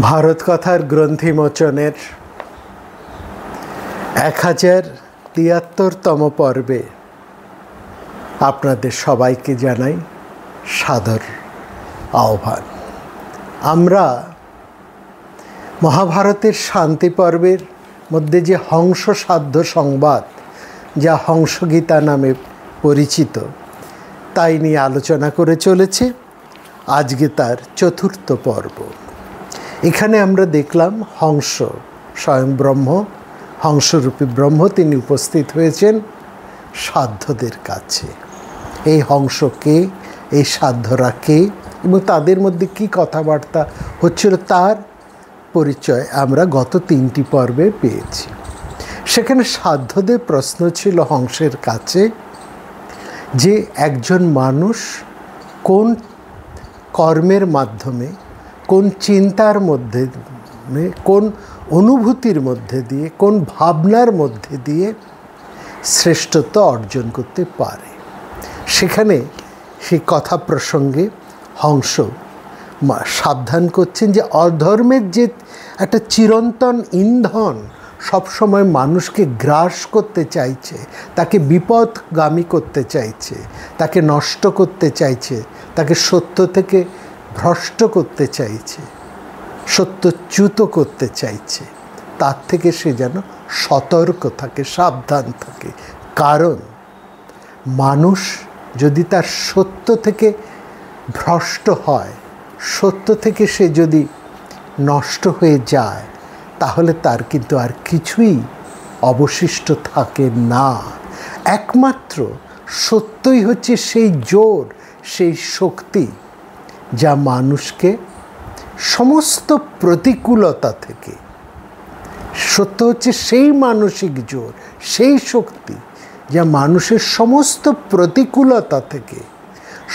ভারত কথার গ্রন্থিমোচনের 1073তম পর্বে আপনাদের সবাইকে জানাই সাদর আহ্বান। আমরা মহাভারতের শান্তি পর্বের মধ্যে যে হংস সাধ্য সংবাদ, যা হংসগীতা নামে পরিচিত, তাই নিয়ে আলোচনা করে চলেছে। আজকে তার চতুর্থ পর্ব। এখানে আমরা দেখলাম হংস, স্বয়ং ব্রহ্ম, হংসরূপী ব্রহ্ম, তিনি উপস্থিত হয়েছেন সাধ্যদের কাছে। এই হংস কে, এই সাধ্যরা কে এবং তাদের মধ্যে কি কথাবার্তা হচ্ছিল তার পরিচয় আমরা গত 3টি পর্বে পেয়েছি। সেখানে সাধ্যদের প্রশ্ন ছিল হংসের কাছে যে একজন মানুষ কোন কর্মের মাধ্যমে, কোন চিন্তার মধ্যে, কোন অনুভূতির মধ্যে দিয়ে, কোন ভাবনার মধ্যে দিয়ে শ্রেষ্ঠত্ব অর্জন করতে পারে। সেখানে সেই কথা প্রসঙ্গে হংস সাবধান করছেন যে অধর্মের যে একটা চিরন্তন ইন্ধন সবসময় মানুষকে গ্রাস করতে চাইছে, তাকে বিপদগামী করতে চাইছে, তাকে নষ্ট করতে চাইছে, তাকে সত্য থেকে ভ্রষ্ট করতে চাইছে, সত্যচ্যুত করতে চাইছে, তার থেকে সে যেন সতর্ক থাকে, সাবধান থাকে। কারণ মানুষ যদি তার সত্য থেকে ভ্রষ্ট হয়, সত্য থেকে সে যদি নষ্ট হয়ে যায়, তাহলে তার কিন্তু আর কিছুই অবশিষ্ট থাকে না। একমাত্র সত্যই হচ্ছে সেই জোর, সেই শক্তি যা মানুষকে সমস্ত প্রতিকূলতা থেকে, সত্য হচ্ছে সেই মানসিক জোর, সেই শক্তি যা মানুষের সমস্ত প্রতিকূলতা থেকে,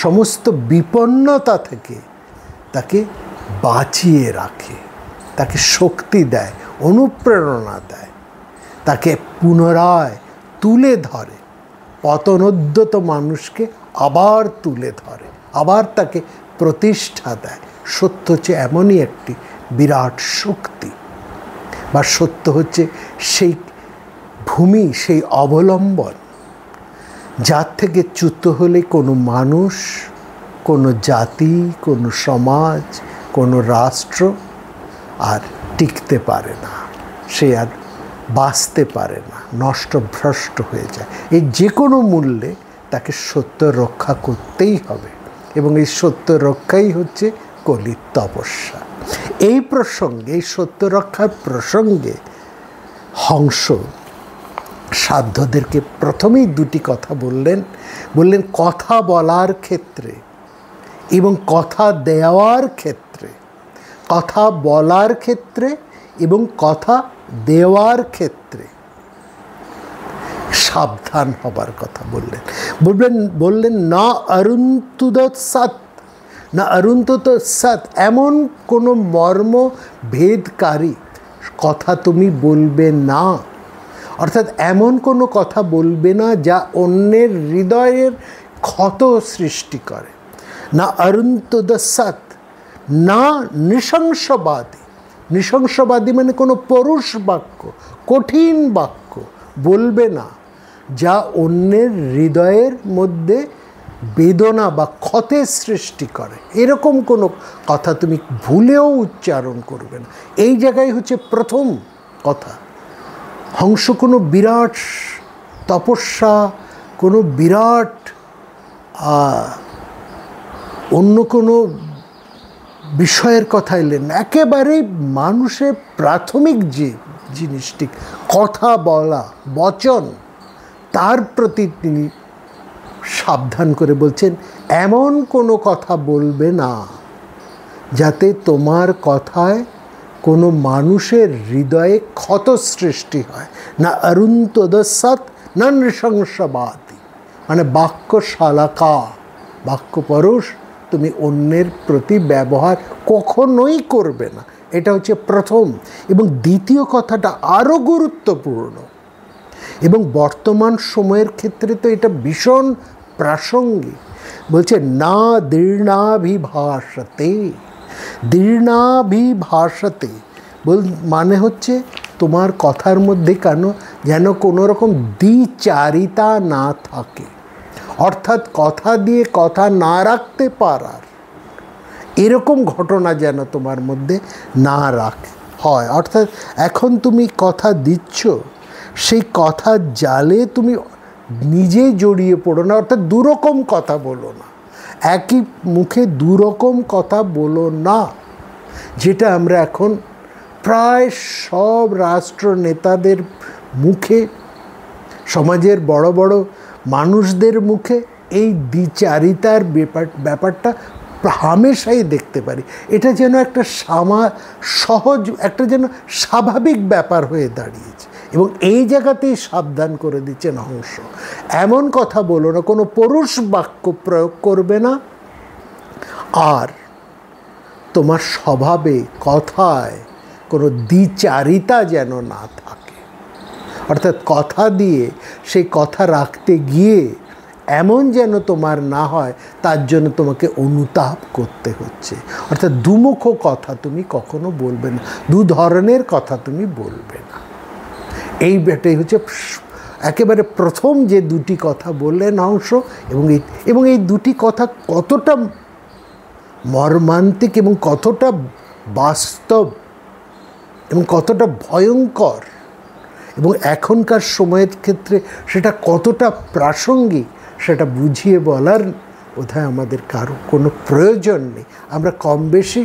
সমস্ত বিপন্নতা থেকে তাকে বাঁচিয়ে রাখে, তাকে শক্তি দেয়, অনুপ্রেরণা দেয়, তাকে পুনরায় তুলে ধরে, পতনোদ্যত মানুষকে আবার তুলে ধরে, আবার তাকে প্রতিষ্ঠা দেয়। সত্য হচ্ছে এমনই একটি বিরাট শক্তি, বা সত্য হচ্ছে সেই ভূমি, সেই অবলম্বন যার থেকে চ্যুত হলে কোনো মানুষ, কোনো জাতি, কোনো সমাজ, কোনো রাষ্ট্র আর টিকতে পারে না, সে আর বাঁচতে পারে না, নষ্ট ভ্রষ্ট হয়ে যায়। এই যে কোনো মূল্যে তাকে সত্য রক্ষা করতেই হবে, এবং এই সত্য রক্ষাই হচ্ছে কলির তপস্যা। এই প্রসঙ্গে, এই সত্য রক্ষার প্রসঙ্গে হংস সাধ্যদেরকে প্রথমেই দুটি কথা বললেন। কথা বলার ক্ষেত্রে এবং কথা দেওয়ার ক্ষেত্রে, কথা বলার ক্ষেত্রে এবং কথা দেওয়ার ক্ষেত্রে সাবধান হবার কথা বললেন না অরুন্তুদৎ সৎ, না অরুন্তত সৎ, এমন কোনো মর্ম ভেদকারী কথা তুমি বলবে না। অর্থাৎ এমন কোনো কথা বলবে না যা অন্যের হৃদয়ের ক্ষত সৃষ্টি করে। না অরুন্তদ সৎ, না নৃশংসবাদী। নৃশংসবাদী মানে কোনো পরুষ বাক্য, কঠিন বাক্য বলবে না যা অন্যের হৃদয়ের মধ্যে বেদনা বা ক্ষতের সৃষ্টি করে। এরকম কোনো কথা তুমি ভুলেও উচ্চারণ করবে না। এই জায়গায় হচ্ছে প্রথম কথা। হংস কোনো বিরাট তপস্যা, কোনো বিরাট অন্য কোনো বিষয়ের কথা এলেন না, একেবারেই মানুষের প্রাথমিক যে জিনিসটি কথা বলা, বচন, তার প্রতি তিনি সাবধান করে বলছেন এমন কোনো কথা বলবে না যাতে তোমার কথায় কোনো মানুষের হৃদয়ে ক্ষত সৃষ্টি হয়। না অরুন্তদ সৎ, না নৃশংসবাদী, মানে বাক্য শালাকা, বাক্য পরশ তুমি অন্যের প্রতি ব্যবহার কখনোই করবে না। এটা হচ্ছে প্রথম। এবং দ্বিতীয় কথাটা আরও গুরুত্বপূর্ণ, এবং বর্তমান সময়ের ক্ষেত্রে তো এটা ভীষণ প্রাসঙ্গিক। বলছে না দীর্ণাভিভাষতে, দীর্ণাভিভাষতে মানে হচ্ছে তোমার কথার মধ্যে যেন কোনো রকম দ্বিচারিতা না থাকে, অর্থাৎ কথা দিয়ে কথা না রাখতে পারার এরকম ঘটনা যেন তোমার মধ্যে না হয়। অর্থাৎ এখন তুমি কথা দিচ্ছ, সেই কথার জালে তুমি নিজেই জড়িয়ে পড়ো না, অর্থাৎ দুরকম কথা বলো না, একই মুখে দুরকম কথা বলো না, যেটা আমরা এখন প্রায় সব রাষ্ট্র নেতাদের মুখে, সমাজের বড় বড় মানুষদের মুখে এই দ্বিচারিতার ব্যাপারটা হামেশাই দেখতে পারি। এটা যেন একটা সহজ, একটা যেন স্বাভাবিক ব্যাপার হয়ে দাঁড়িয়েছে। এবং এই জায়গাতেই সাবধান করে দিচ্ছেন হংস, এমন কথা বলো না, কোনো পরুষ বাক্য প্রয়োগ করবে না, আর তোমার স্বভাবে কথায় কোনো দ্বিচারিতা যেন না থাকে। অর্থাৎ কথা দিয়ে সেই কথা রাখতে গিয়ে এমন যেন তোমার না হয়, তার জন্য তোমাকে অনুতাপ করতে হচ্ছে। অর্থাৎ দুমুখ কথা তুমি কখনো বলবে না, দু ধরনের কথা তুমি বলবে না। এইটাই হচ্ছে একেবারে প্রথম যে দুটি কথা বললেন হংস। এবং এই দুটি কথা কতটা মর্মান্তিক এবং কতটা বাস্তব এবং কতটা ভয়ঙ্কর, এবং এখনকার সময়ের ক্ষেত্রে সেটা কতটা প্রাসঙ্গিক, সেটা বুঝিয়ে বলার বোধহয় আমাদের কারো কোনো প্রয়োজন নেই। আমরা কম বেশি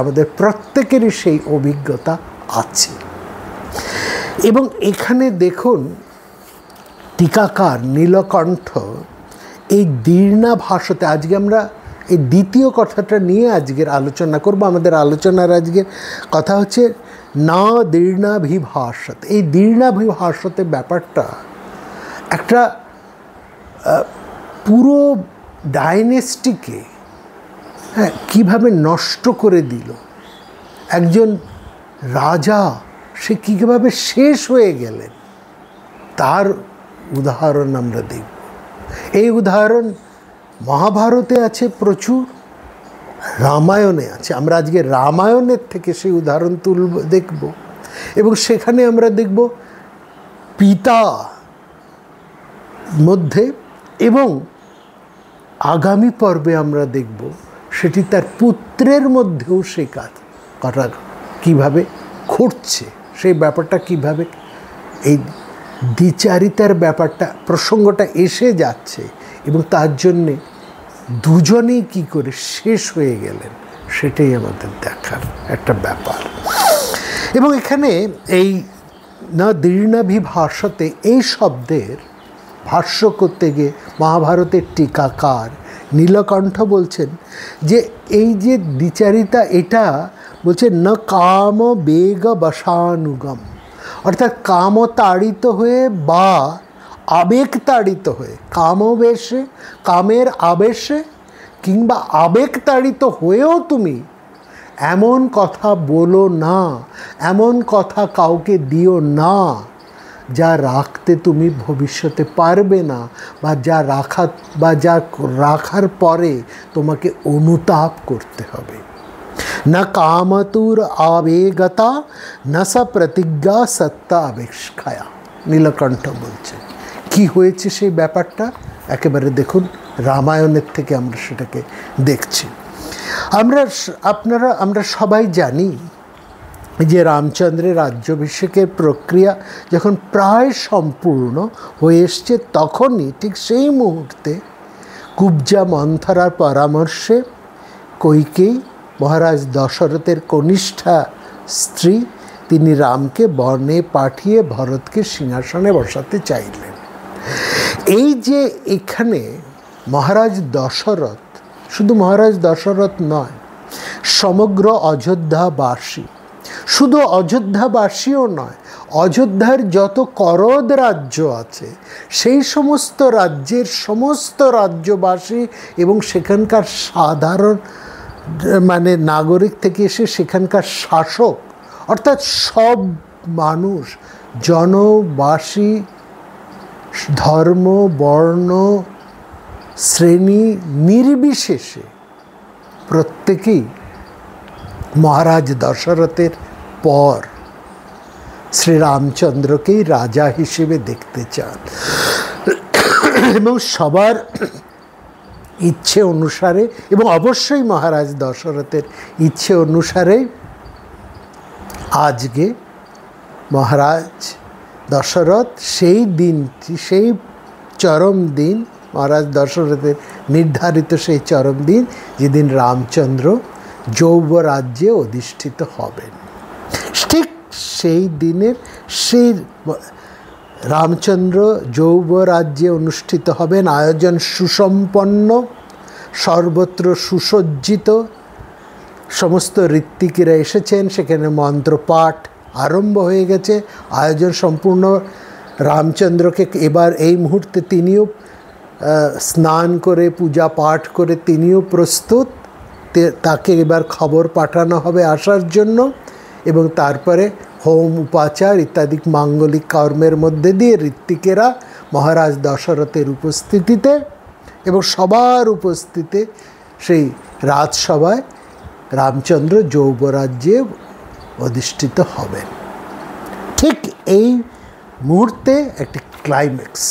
আমাদের প্রত্যেকেরই সেই অভিজ্ঞতা আছে। এবং এখানে দেখুন টিকাকার নীলকণ্ঠ এই দীর্ণাভাষতে, আজকে আমরা এই দ্বিতীয় কথাটা নিয়ে আজকের আলোচনা করব। আমাদের আলোচনার আজকের কথা হচ্ছে না দীর্ণাভিভাষতে। এই দীর্ণাভিভাষতে ব্যাপারটা একটা পুরো ডাইনেস্টিকে কীভাবে নষ্ট করে দিল। একজন রাজা সে কীভাবে শেষ হয়ে গেলেন তার উদাহরণ আমরা দেখব। এই উদাহরণ মহাভারতে আছে প্রচুর, রামায়ণে আছে। আমরা আজকে রামায়ণের থেকে সেই উদাহরণ দেখব, এবং সেখানে আমরা দেখব পিতা মধ্যে, এবং আগামী পর্বে আমরা দেখব সেটি তার পুত্রের মধ্যেও সেই কথা কীভাবে ঘটছে, সেই ব্যাপারটা কীভাবে এই দ্বিচারিতার ব্যাপারটা প্রসঙ্গটা এসে যাচ্ছে, এবং তার জন্যে দুজনেই কী করে শেষ হয়ে গেলেন সেটাই আমাদের দেখার একটা ব্যাপার। এবং এখানে এই না দীর্ণাভিভাষতে এই শব্দের ভাষ্য করতে গিয়ে মহাভারতের টিকাকার নীলকণ্ঠ বলছেন যে এই যে দ্বিচারিতা, এটা বলছে না কাম বেগ বশানুগম, অর্থাৎ কামতাড়িত হয়ে বা আবেগ তাড়িত হয়ে, কামবেশে, কামের আবেশে কিংবা আবেগ তাড়িত হয়েও তুমি এমন কথা বলো না, এমন কথা কাউকে দিও না যা রাখতে তুমি ভবিষ্যতে পারবে না, বা যা রাখার পরে তোমাকে অনুতাপ করতে হবে। না কামতুর আবেগতা না সা প্রতিজ্ঞা সত্তা আবেক্ষায়া। নীলকণ্ঠ বলছে কি হয়েছে সেই ব্যাপারটা একেবারে দেখুন, রামায়ণের থেকে আমরা সেটাকে দেখছি। আমরা সবাই জানি যে রামচন্দ্রের রাজ্যাভিষেকের প্রক্রিয়া যখন প্রায় সম্পূর্ণ হয়ে এসছে, তখনই ঠিক সেই মুহূর্তে কুব্জা মন্থরার পরামর্শে কইকেয়ী মহারাজ দশরথের কনিষ্ঠা স্ত্রী, তিনি রামকে বনে পাঠিয়ে ভরতকে সিংহাসনে বসাতে চাইলেন। এই যে এখানে মহারাজ দশরথ, শুধু মহারাজ দশরথ নয়, সমগ্র অযোধ্যাবাসী, শুধু অযোধ্যাবাসীও নয়, অযোধ্যার যত করদ রাজ্য আছে সেই সমস্ত রাজ্যের সমস্ত রাজ্যবাসী এবং সেখানকার সাধারণ নাগরিক থেকে এসে সেখানকার শাসক, অর্থাৎ সব মানুষ, জনবাসী, ধর্ম, বর্ণ, শ্রেণী নির্বিশেষে প্রত্যেকেই মহারাজ দশরথের পর শ্রীরামচন্দ্রকেই রাজা হিসেবে দেখতে চান এবং সবার ইচ্ছে অনুসারে এবং অবশ্যই মহারাজ দশরথের ইচ্ছে অনুসারে আজকে মহারাজ দশরথ সেই দিনটি, সেই চরম দিন, মহারাজ দশরথের নির্ধারিত সেই চরম দিন যেদিন রামচন্দ্র যৌবরাজ্যে অধিষ্ঠিত হবেন, ঠিক সেই দিনের সেই রামচন্দ্র যৌবরাজ্যে অনুষ্ঠিত হবেন। আয়োজন সুসম্পন্ন, সর্বত্র সুসজ্জিত, সমস্ত ঋত্বিকেরা এসেছেন, সেখানে মন্ত্রপাঠ আরম্ভ হয়ে গেছে, আয়োজন সম্পূর্ণ। রামচন্দ্রকে এবার এই মুহূর্তে তিনিও স্নান করে পূজা পাঠ করে তিনিও প্রস্তুত, তাকে এবার খবর পাঠানো হবে আসার জন্য এবং তারপরে হোম উপাচার ইত্যাদি মাঙ্গলিক কর্মের মধ্যে দিয়ে ঋত্বিকেরা মহারাজ দশরথের উপস্থিতিতে এবং সবার উপস্থিতিতে সেই রাজসভায় রামচন্দ্র যৌবরাজ্যে অধিষ্ঠিত হবেন। ঠিক এই মুহূর্তে একটি ক্লাইম্যাক্স,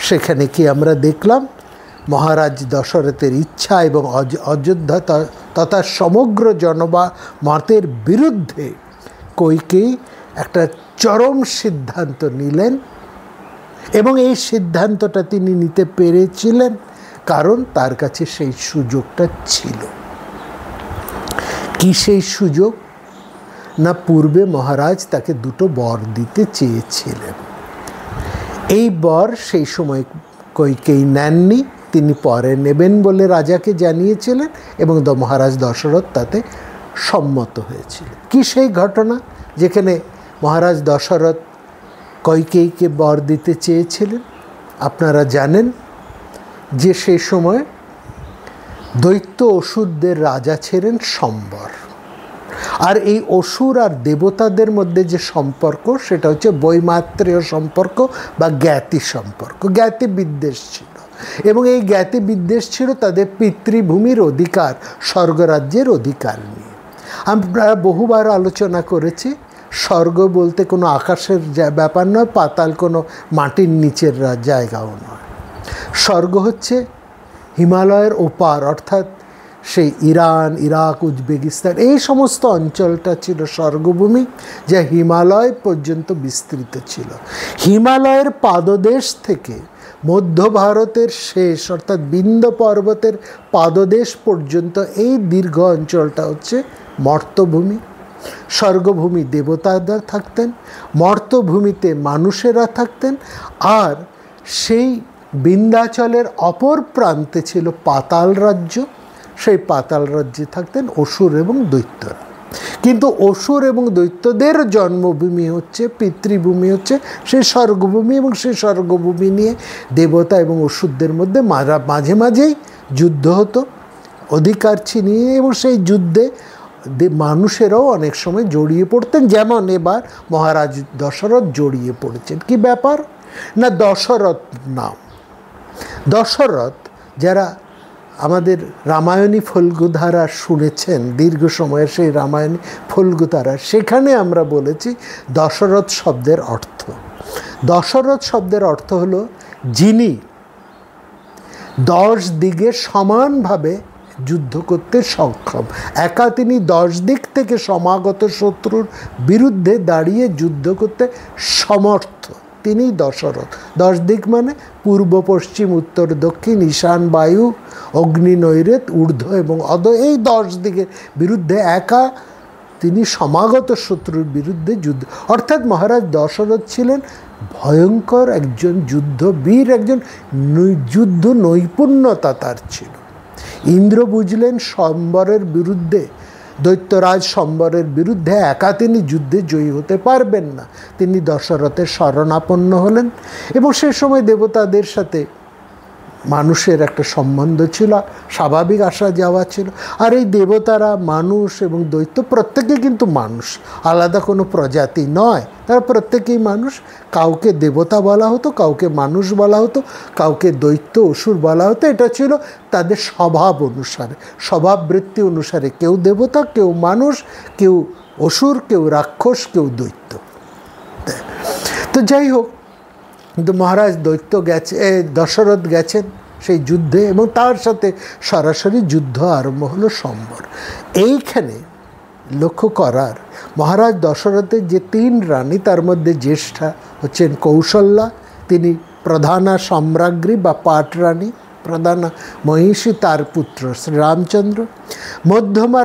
সেখানে কি আমরা দেখলাম মহারাজ দশরথের ইচ্ছা এবং অযোধ্যা তথা সমগ্র জনমতের বিরুদ্ধে কইকেয়ী একটা চরম সিদ্ধান্ত নিলেন এবং এই সিদ্ধান্তটা তিনি নিতে পেরেছিলেন কারণ তার কাছে সেই সুযোগটা ছিল। কি সেই সুযোগ? না, পূর্বে মহারাজ তাকে দুটো বর দিতে চেয়েছিলেন। এই বর সেই সময় কইকেয়ী নেননি, তিনি পরে নেবেন বলে রাজাকে জানিয়েছিলেন এবং মহারাজ দশরথ তাতে সম্মত হয়েছিলেন। কি সেই ঘটনা যেখানে মহারাজ দশরথ কইকেয়ীকে বর দিতে চেয়েছিলেন? আপনারা জানেন যে সেই সময় দৈত্য অসুরদের রাজা ছিলেন সম্বর, আর এই অসুর আর দেবতাদের মধ্যে যে সম্পর্ক সেটা হচ্ছে বৈমাত্রেয় সম্পর্ক বা জ্ঞাতি সম্পর্ক, জ্ঞাতি বিদ্বেষ ছিল এবং এই জ্ঞাতি বিদ্বেষ ছিল তাদের পিতৃভূমির অধিকার, স্বর্গরাজ্যের অধিকার নিয়ে। আমরা বহুবার আলোচনা করেছি, স্বর্গ বলতে কোনো আকাশের ব্যাপার নয়, পাতাল কোনো মাটির নিচের জায়গাও নয়। স্বর্গ হচ্ছে হিমালয়ের ওপার, অর্থাৎ সেই ইরান, ইরাক, উজবেকিস্তান এই সমস্ত অঞ্চলটা ছিল স্বর্গভূমি, যা হিমালয় পর্যন্ত বিস্তৃত ছিল। হিমালয়ের পাদদেশ থেকে মধ্য ভারতের শেষ অর্থাৎ বিন্ধ্য পর্বতের পাদদেশ পর্যন্ত এই দীর্ঘ অঞ্চলটা হচ্ছে মর্তভূমি। স্বর্গভূমি দেবতারা থাকতেন, মর্তভূমিতে মানুষেরা থাকতেন, আর সেই বিন্ধ্যাচলের অপর প্রান্তে ছিল পাতাল রাজ্য। সেই পাতাল রাজ্যে থাকতেন অসুর এবং দৈত্যরা। কিন্তু অসুর এবং দৈত্যদের জন্মভূমি হচ্ছে, পিতৃভূমি হচ্ছে সেই স্বর্গভূমি এবং সেই স্বর্গভূমি নিয়ে দেবতা এবং অসুরদের মধ্যে মাঝে মাঝেই যুদ্ধ হতো অধিকার ছিনিয়ে, এবং সেই যুদ্ধে মানুষেরাও অনেক সময় জড়িয়ে পড়তেন, যেমন এবার মহারাজ দশরথ জড়িয়ে পড়েছেন। কি ব্যাপার? না, দশরথ নাম, দশরথ যারা আমাদের রামায়ণী ফল্গুধারা শুনেছেন, দীর্ঘ সময়ের সেই রামায়ণী ফল্গুধারা, সেখানে আমরা বলেছি দশরথ শব্দের অর্থ। দশরথ শব্দের অর্থ হলো যিনি 10 দিকে সমানভাবে যুদ্ধ করতে সক্ষম। একা তিনি 10 দিক থেকে সমাগত শত্রুর বিরুদ্ধে দাঁড়িয়ে যুদ্ধ করতে সমর্থ, তিনিই দশরথ। 10 দিক মানে পূর্ব, পশ্চিম, উত্তর, দক্ষিণ, ঈশান, বায়ু, অগ্নি, নৈরেত, ঊর্ধ্ব এবং অধ, এই 10 দিকের বিরুদ্ধে একা তিনি সমাগত শত্রুর বিরুদ্ধে যুদ্ধ। অর্থাৎ মহারাজ দশরথ ছিলেন ভয়ঙ্কর একজন যুদ্ধবীর, একজন যুদ্ধ নৈপুণ্যতা তার ছিল। ইন্দ্র বুঝলেন সম্বরের বিরুদ্ধে, দৈত্যরাজ সম্বরের বিরুদ্ধে একা তিনি যুদ্ধে জয়ী হতে পারবেন না। তিনি দশরথের শরণাপন্ন হলেন এবং সে সময় দেবতাদের সাথে মানুষের একটা সম্বন্ধ ছিল, স্বাভাবিক আসা যাওয়া ছিল। আর এই দেবতারা মানুষ এবং দৈত্য প্রত্যেকে কিন্তু মানুষ, আলাদা কোনো প্রজাতি নয়, তারা প্রত্যেকেই মানুষ। কাউকে দেবতা বলা হতো, কাউকে মানুষ বলা হতো, কাউকে দৈত্য অসুর বলা হতো। এটা ছিল তাদের স্বভাব অনুসারে, স্বভাববৃত্তি অনুসারে, কেউ দেবতা, কেউ মানুষ, কেউ অসুর, কেউ রাক্ষস, কেউ দৈত্য। তো যাই হোক, কিন্তু মহারাজ দৈত্য গেছে, দশরথ গেছেন সেই যুদ্ধে, এবং তার সাথে সরাসরি যুদ্ধ আরম্ভ হলো সম্বর। এইখানে লক্ষ্য করার, মহারাজ দশরথের যে 3 রানী, তার মধ্যে জ্যেষ্ঠা হচ্ছেন কৌশল্যা, তিনি প্রধানা সম্রাজ্ঞী বা পাট রানী, প্রধানা মহিষী, তার পুত্র শ্রী রামচন্দ্র। মধ্যমা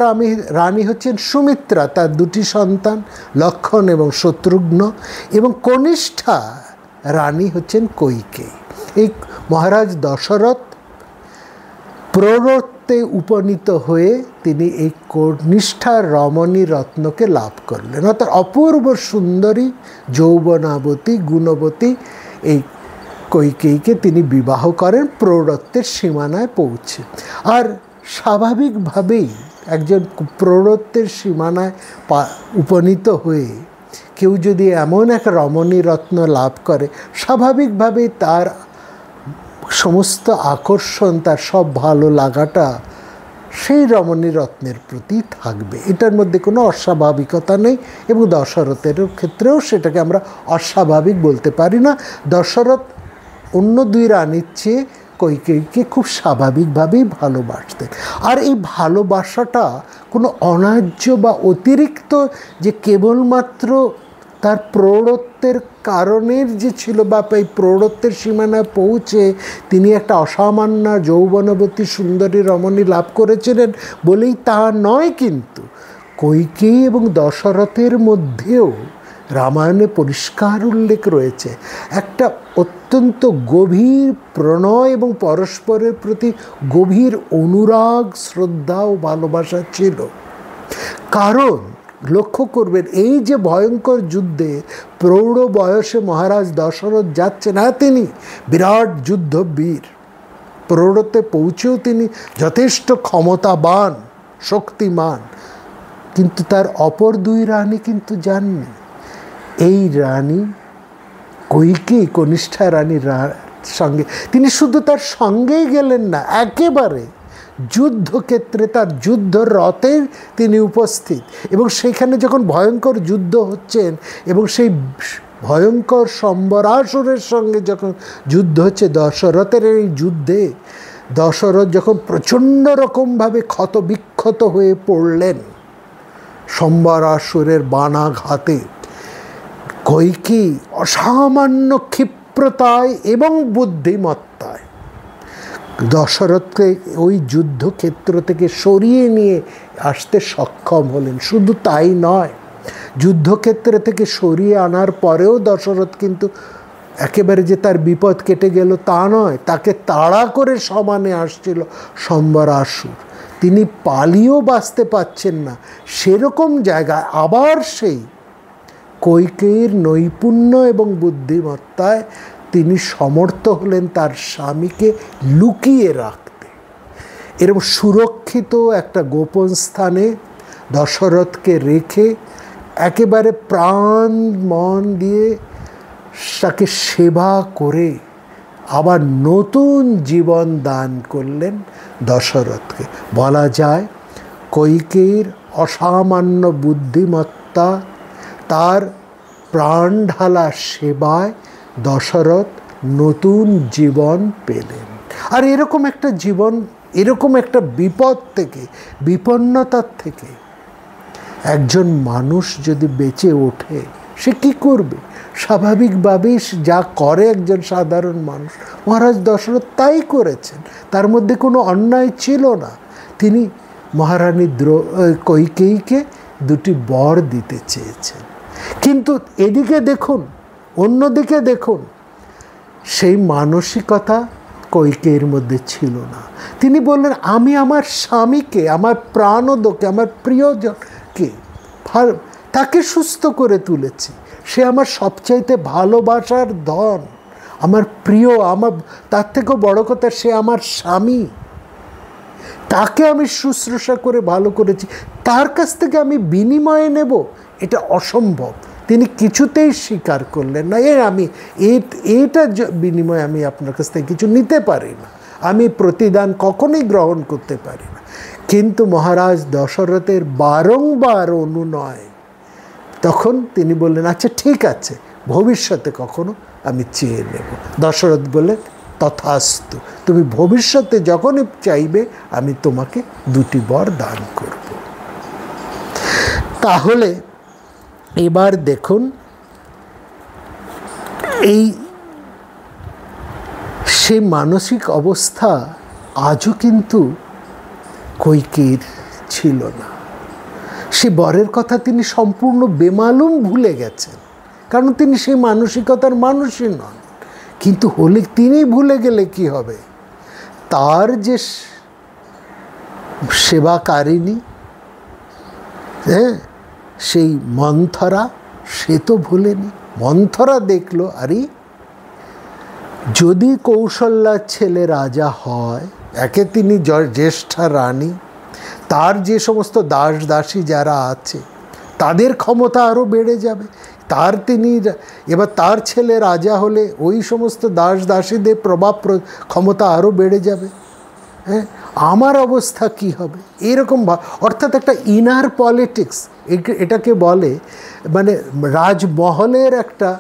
রানী হচ্ছেন সুমিত্রা, তার 2টি সন্তান লক্ষণ এবং শত্রুঘ্ন, এবং কনিষ্ঠা রানী হচ্ছেন কৈকেয়ী। এই মহারাজ দশরথ প্ররত্তে উপনীত হয়ে তিনি এই কনিষ্ঠা রমণী রত্নকে লাভ করলেন, অর্থাৎ অপূর্ব সুন্দরী, যৌবনাবতী, গুণবতী এই কৈকেয়ীকে তিনি বিবাহ করেন প্ররত্তের সীমানায় পৌঁছে। আর স্বাভাবিকভাবেই একজন প্ররত্তের সীমানায় উপনীত হয়ে কেউ যদি এমন এক রমণী রত্ন লাভ করে, স্বাভাবিকভাবেই তার সমস্ত আকর্ষণ, তার সব ভালো লাগাটা সেই রমণী রত্নের প্রতি থাকবে। এটার মধ্যে কোনো অস্বাভাবিকতা নেই, এবং দশরথের ক্ষেত্রেও সেটাকে আমরা অস্বাভাবিক বলতে পারি না। দশরথ অন্য 2 রানীর চেয়ে কৈকেয়ীকে খুব স্বাভাবিকভাবেই ভালোবাসতেন। আর এই ভালোবাসাটা কোনো অন্যায্য বা অতিরিক্ত যে কেবলমাত্র তার প্রৌঢ়ত্বের কারণের যে ছিল, বা এই প্রৌঢ়ত্বের সীমানায় পৌঁছে তিনি একটা অসামান্য যৌবনবতী সুন্দরী রমণী লাভ করেছিলেন বলেই তা নয়। কিন্তু কৈকেয়ী এবং দশরথের মধ্যেও রামায়ণে পরিষ্কার উল্লেখ রয়েছে একটা অত্যন্ত গভীর প্রণয় এবং পরস্পরের প্রতি গভীর অনুরাগ, শ্রদ্ধা ও ভালোবাসা ছিল। কারণ লক্ষ্য করবেন, এই যে ভয়ঙ্কর যুদ্ধে প্রৌঢ় বয়সে মহারাজ দশরথ যাচ্ছেন, হ্যাঁ তিনি বিরাট যুদ্ধবীর, প্রৌঢ়ত্বে পৌঁছেও তিনি যথেষ্ট ক্ষমতাবান, শক্তিমান, কিন্তু তার অপর 2 রানী কিন্তু যাননি। এই রানী কৈকেয়ী, কনিষ্ঠা রানীর সঙ্গে তিনি শুধু তার সঙ্গেই গেলেন না, একেবারে যুদ্ধক্ষেত্রে তার যুদ্ধ রথে তিনি উপস্থিত, এবং সেখানে যখন ভয়ঙ্কর যুদ্ধ হচ্ছেন এবং সেই ভয়ঙ্কর সম্বরাসুরের সঙ্গে যখন যুদ্ধ হচ্ছে, দশরথের এই যুদ্ধে দশরথ যখন প্রচণ্ড রকমভাবে ক্ষতবিক্ষত হয়ে পড়লেন সম্বরাসুরের বাণাঘাতে, কৈকেয়ী অসামান্য ক্ষিপ্রতায় এবং বুদ্ধিমত্তায় দশরথকে ওই যুদ্ধক্ষেত্র থেকে সরিয়ে নিয়ে আসতে সক্ষম হলেন। শুধু তাই নয়, যুদ্ধক্ষেত্র থেকে সরিয়ে আনার পরেও দশরথ কিন্তু একেবারে যে তার বিপদ কেটে গেল তা নয়, তাকে তাড়া করে সমানে আসছিল সম্বরাসুর। তিনি পালিয়েও বাঁচতে পারছেন না, সেরকম জায়গায় আবার সেই কৈকেয়ীর নৈপুণ্য এবং বুদ্ধিমত্তায় তিনি সমর্থ হলেন তার স্বামীকে লুকিয়ে রাখতে। এরকম সুরক্ষিত একটা গোপন স্থানে দশরথকে রেখে একেবারে প্রাণ মন দিয়ে তাকে সেবা করে আবার নতুন জীবন দান করলেন দশরথকে। বলা যায় কৈকেয়ীর অসামান্য বুদ্ধিমত্তা, তার প্রাণঢালা সেবায় দশরথ নতুন জীবন পেলেন। আর এরকম একটা জীবন, এরকম একটা বিপদ থেকে, বিপন্নতার থেকে একজন মানুষ যদি বেঁচে ওঠে, সে কী করবে? স্বাভাবিকভাবেই যা করে একজন সাধারণ মানুষ, মহারাজ দশরথ তাই করেছেন। তার মধ্যে কোনো অন্যায় ছিল না। তিনি মহারানী কৈকেয়ীকে 2টি বর দিতে চেয়েছেন। কিন্তু এদিকে দেখুন, অন্যদিকে দেখুন, সেই মানসিকতা কৈকেয়ীর মধ্যে ছিল না। তিনি বললেন, আমি আমার স্বামীকে, আমার প্রাণদকে, আমার প্রিয়জনকে, তাকে সুস্থ করে তুলেছি, সে আমার সবচাইতে ভালোবাসার ধন, আমার প্রিয়, আমার তার থেকেও বড় কথা সে আমার স্বামী, তাকে আমি শুশ্রূষা করে ভালো করেছি, তার কাছ থেকে আমি বিনিময়ে নেব, এটা অসম্ভব। তিনি কিছুতেই স্বীকার করলেন না, এটা বিনিময়ে আমি আপনার কাছ থেকে কিছু নিতে পারি না, আমি প্রতিদান কখনোই গ্রহণ করতে পারি না। কিন্তু মহারাজ দশরথের বারংবার অনুনয়, তখন তিনি বললেন আচ্ছা ঠিক আছে, ভবিষ্যতে কখনো আমি চেয়ে নেব। দশরথ বললেন তথাস্তু, তুমি ভবিষ্যতে যখনই চাইবে আমি তোমাকে 2টি বর দান করব। তাহলে এবার দেখুন, এই সে মানসিক অবস্থা আজও কিন্তু কৈকেয়ীর ছিল না। সে বরের কথা তিনি সম্পূর্ণ বেমালুম ভুলে গেছেন, কারণ তিনি সেই মানসিকতার মানুষই নন। কিন্তু হলে তিনি ভুলে গেলে কি হবে, তার যে সেবাকারিণী, হ্যাঁ, সেই মন্থরা, সে তো ভুলেনি। মন্থরা দেখলো আরে যদি কৌশল্যার ছেলে রাজা হয়, একে তিনি জ্যেষ্ঠা রানী, তার যে সমস্ত দাস দাসী যারা আছে তাদের ক্ষমতা আরও বেড়ে যাবে, এবার তার ছেলে রাজা হলে ওই সমস্ত দাস দাসীদের প্রভাব ক্ষমতা আরও বেড়ে যাবে, হ্যাঁ, আমার অবস্থা কি হবে, এরকম অর্থাৎ একটা ইনার পলিটিক্স এটাকে বলে, মানে রাজমহলের একটা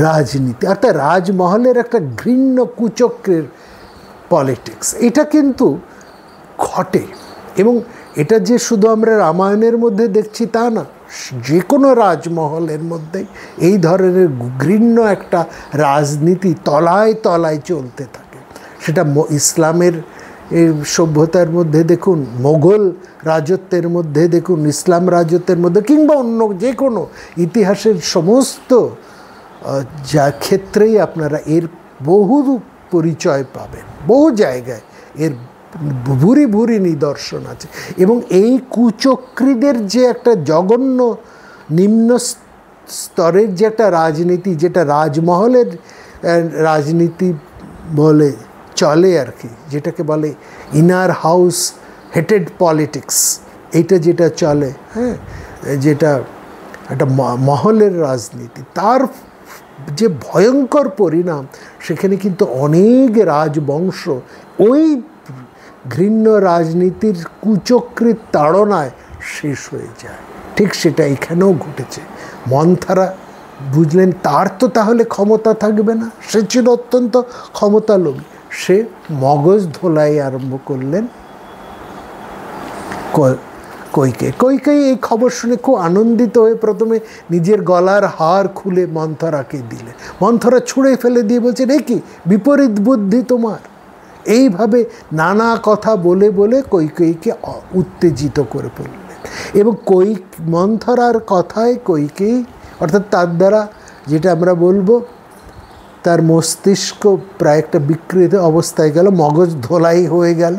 রাজনীতি, অর্থাৎ রাজমহলের একটা ঘৃণ্য কুচক্রের পলিটিক্স, এটা কিন্তু ঘটে। এবং এটা যে শুধু আমরা রামায়ণের মধ্যে দেখছি তা না, যে কোনো রাজমহলের মধ্যেই এই ধরনের ঘৃণ্য একটা রাজনীতি তলায় তলায় চলতে থাকে। সেটা ইসলামের সভ্যতার মধ্যে দেখুন, মোগল রাজত্বের মধ্যে দেখুন, ইসলাম রাজত্বের মধ্যে, কিংবা অন্য যে কোনো ইতিহাসের সমস্ত যা ক্ষেত্রেই আপনারা এর বহু পরিচয় পাবেন, বহু জায়গায় এর ভুরি ভুরি নিদর্শন আছে। এবং এই কুচক্রীদের যে একটা জঘন্য নিম্ন স্তরের যে একটা রাজনীতি, যেটা রাজমহলের রাজনীতি বলে চলে আর কি, যেটাকে বলে ইনার হাউস হেটেড পলিটিক্স, এইটা যেটা চলে, হ্যাঁ, যেটা একটা মহলের রাজনীতি, তার যে ভয়ঙ্কর পরিণাম, সেখানে কিন্তু অনেক রাজবংশ ওই ঘৃণ্য রাজনীতির কুচক্রীর তাড়নায় শেষ হয়ে যায়। ঠিক সেটা এখানেও ঘটেছে। মন্থরা বুঝলেন তার তো তাহলে ক্ষমতা থাকবে না, সে ছিল অত্যন্ত ক্ষমতালোভী, সে মগজ ধোলাই আরম্ভ করলেন কৈকেয়ী। এই খবর শুনে খুব আনন্দিত হয়ে প্রথমে নিজের গলার হার খুলে মন্থরাকে দিলেন। মন্থরা ছুঁড়ে ফেলে দিয়ে বলছেন এ কি বিপরীত বুদ্ধি তোমার, এইভাবে নানা কথা বলে বলে কৈকেয়ীকে উত্তেজিত করে ফেললেন। এবং মন্থরার কথায় কৈকেয়ী, অর্থাৎ তার দ্বারা যেটা আমরা বলবো তার মস্তিষ্ক প্রায় একটা বিকৃত অবস্থায় গেল, মগজ ধোলাই হয়ে গেল,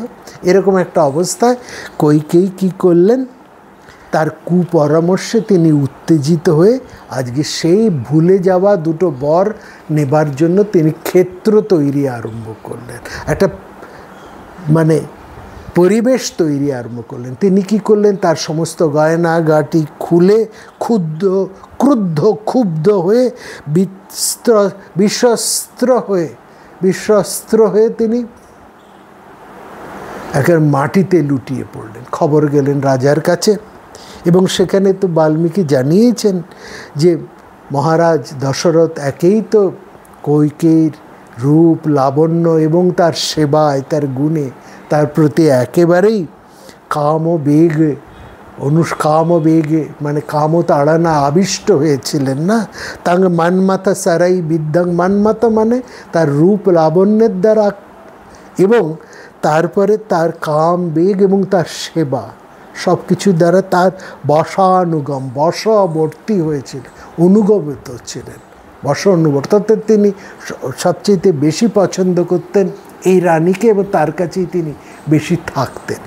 এরকম একটা অবস্থায় কৈকেয়ী কী করলেন, তার কুপরামর্শে তিনি উত্তেজিত হয়ে আজকে সেই ভুলে যাওয়া 2টো বর নেবার জন্য তিনি ক্ষেত্র তৈরি আরম্ভ করলেন, একটা মানে পরিবেশ তৈরি আরম্ভ করলেন। তিনি কি করলেন, তার সমস্ত গয়নাগাটি খুলে ক্ষুব্ধ হয়ে বিশ্বস্ত্র হয়ে তিনি একের মাটিতে লুটিয়ে পড়লেন। খবর গেলেন রাজার কাছে, এবং সেখানে তো বাল্মীকি জানিয়েছেন যে মহারাজ দশরথ একেই তো কৈকেয়ীর রূপ লাবণ্য এবং তার সেবায়, তার গুণে, তার প্রতি একেবারেই কামবেগে মানে কামতাড়না আবিষ্ট হয়েছিলেন না। তাং মানমাতা সারাই বিদ্যাং, মানমাতা মানে তার রূপ লাবণ্যের দ্বারা, এবং তারপরে তার কাম বেগ এবং তার সেবা সব কিছুর দ্বারা তার বশবর্তী হয়েছিলেন, অনুগত ছিলেন, অর্থাৎ তিনি সবচেয়ে বেশি পছন্দ করতেন এই রানীকে, এবং তার কাছেই তিনি বেশি থাকতেন।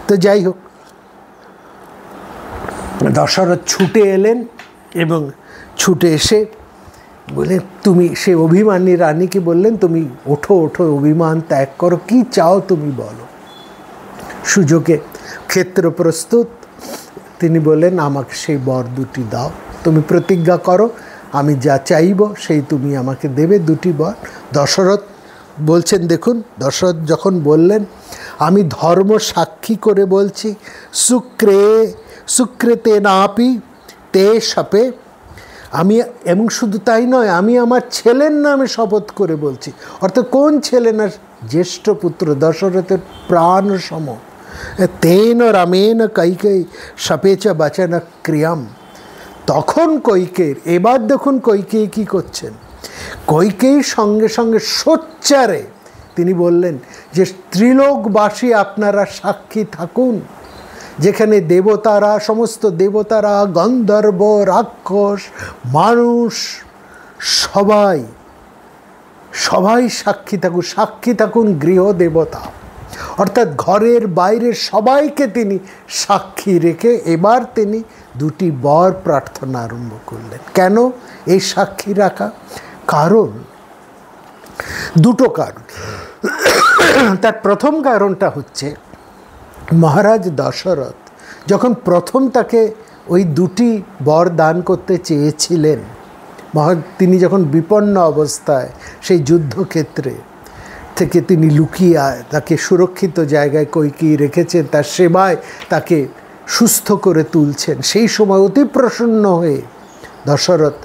তো যাই হোক, দশরথ ছুটে এলেন এবং ছুটে এসে বলে তুমি সে অভিমানী রানীকে বললেন, তুমি ওঠো ওঠো, অভিমান ত্যাগ করো, কি চাও তুমি বলো। সুযোগে ক্ষেত্র প্রস্তুত, তিনি বললেন আমাকে সেই বর দুটি দাও, তুমি প্রতিজ্ঞা করো আমি যা চাইব সেই তুমি আমাকে দেবে দুটি বর। দশরথ বলছেন, দেখুন দশরথ যখন বললেন, আমি ধর্ম সাক্ষী করে বলছি, সুক্রেতে নাপি তে শপে, আমি, এবং শুধু তাই নয়, আমি আমার ছেলের নামে শপথ করে বলছি। অর্থাৎ কোন ছেলে? না, জ্যেষ্ঠ পুত্র দশরথের প্রাণ সম। তেন রামেন কৈকেয়ী শপেচ বচন ক্রিয়াম। তখন কৈকেয়ীর, এবার দেখুন কৈকেয়ী কী করছেন। কৈকেয়ীর সঙ্গে সঙ্গে সোচ্চারে তিনি বললেন যে ত্রিলোকবাসী আপনারা সাক্ষী থাকুন, যেখানে দেবতারা, সমস্ত দেবতারা, গন্ধর্ব, রাক্ষস, মানুষ, সবাই সাক্ষী থাকুন, সাক্ষী থাকুন গৃহদেবতা, অর্থাৎ ঘরের বাইরের সবাইকে তিনি সাক্ষী রেখে এবার তিনি দুটি বর প্রার্থনা আরম্ভ করলেন। কেন এই সাক্ষী রাখা? কারণ দুটো কারণ। তার প্রথম কারণটা হচ্ছে, মহারাজ দশরথ যখন প্রথম তাকে ওই দুটি বর দান করতে চেয়েছিলেন, তিনি যখন বিপন্ন অবস্থায় সেই যুদ্ধক্ষেত্রে থেকে তিনি লুকিয়ে তাকে সুরক্ষিত জায়গায় কৈকেয়ী রেখেছেন, তার সেবায় তাকে সুস্থ করে তুলছেন, সেই সময় অতি প্রসন্ন হয়ে দশরথ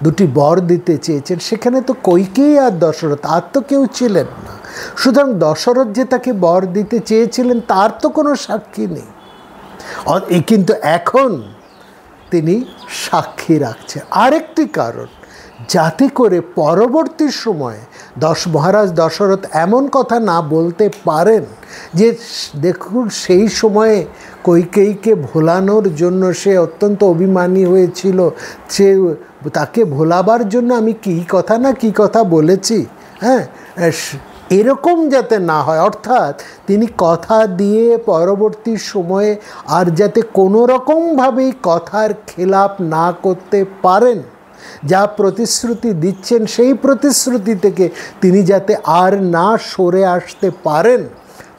দুটি বর দিতে চেয়েছেন। সেখানে তো কৈকেয়ী আর দশরথ, আর তো কেউ ছিলেন না। সুতরাং দশরথ যে তাকে বর দিতে চেয়েছিলেন তার তো কোনো সাক্ষী নেই, কিন্তু এখন তিনি সাক্ষী রাখছেন। আরেকটি কারণ, যাতে করে পরবর্তী সময়ে মহারাজ দশরথ এমন কথা না বলতে পারেন যে দেখুন সেই সময়ে কৈকেয়ীকে ভোলানোর জন্য সে অত্যন্ত অভিমানী হয়েছিল, সে তাকে ভোলাবার জন্য আমি কী কথা না কী কথা বলেছি, হ্যাঁ, এরকম যাতে না হয়। অর্থাৎ তিনি কথা দিয়ে পরবর্তী সময়ে আর যাতে কোনো রকমভাবেই কথার খেলাপ না করতে পারেন, যা প্রতিশ্রুতি দিচ্ছেন সেই প্রতিশ্রুতি থেকে তিনি যাতে আর না সরে আসতে পারেন,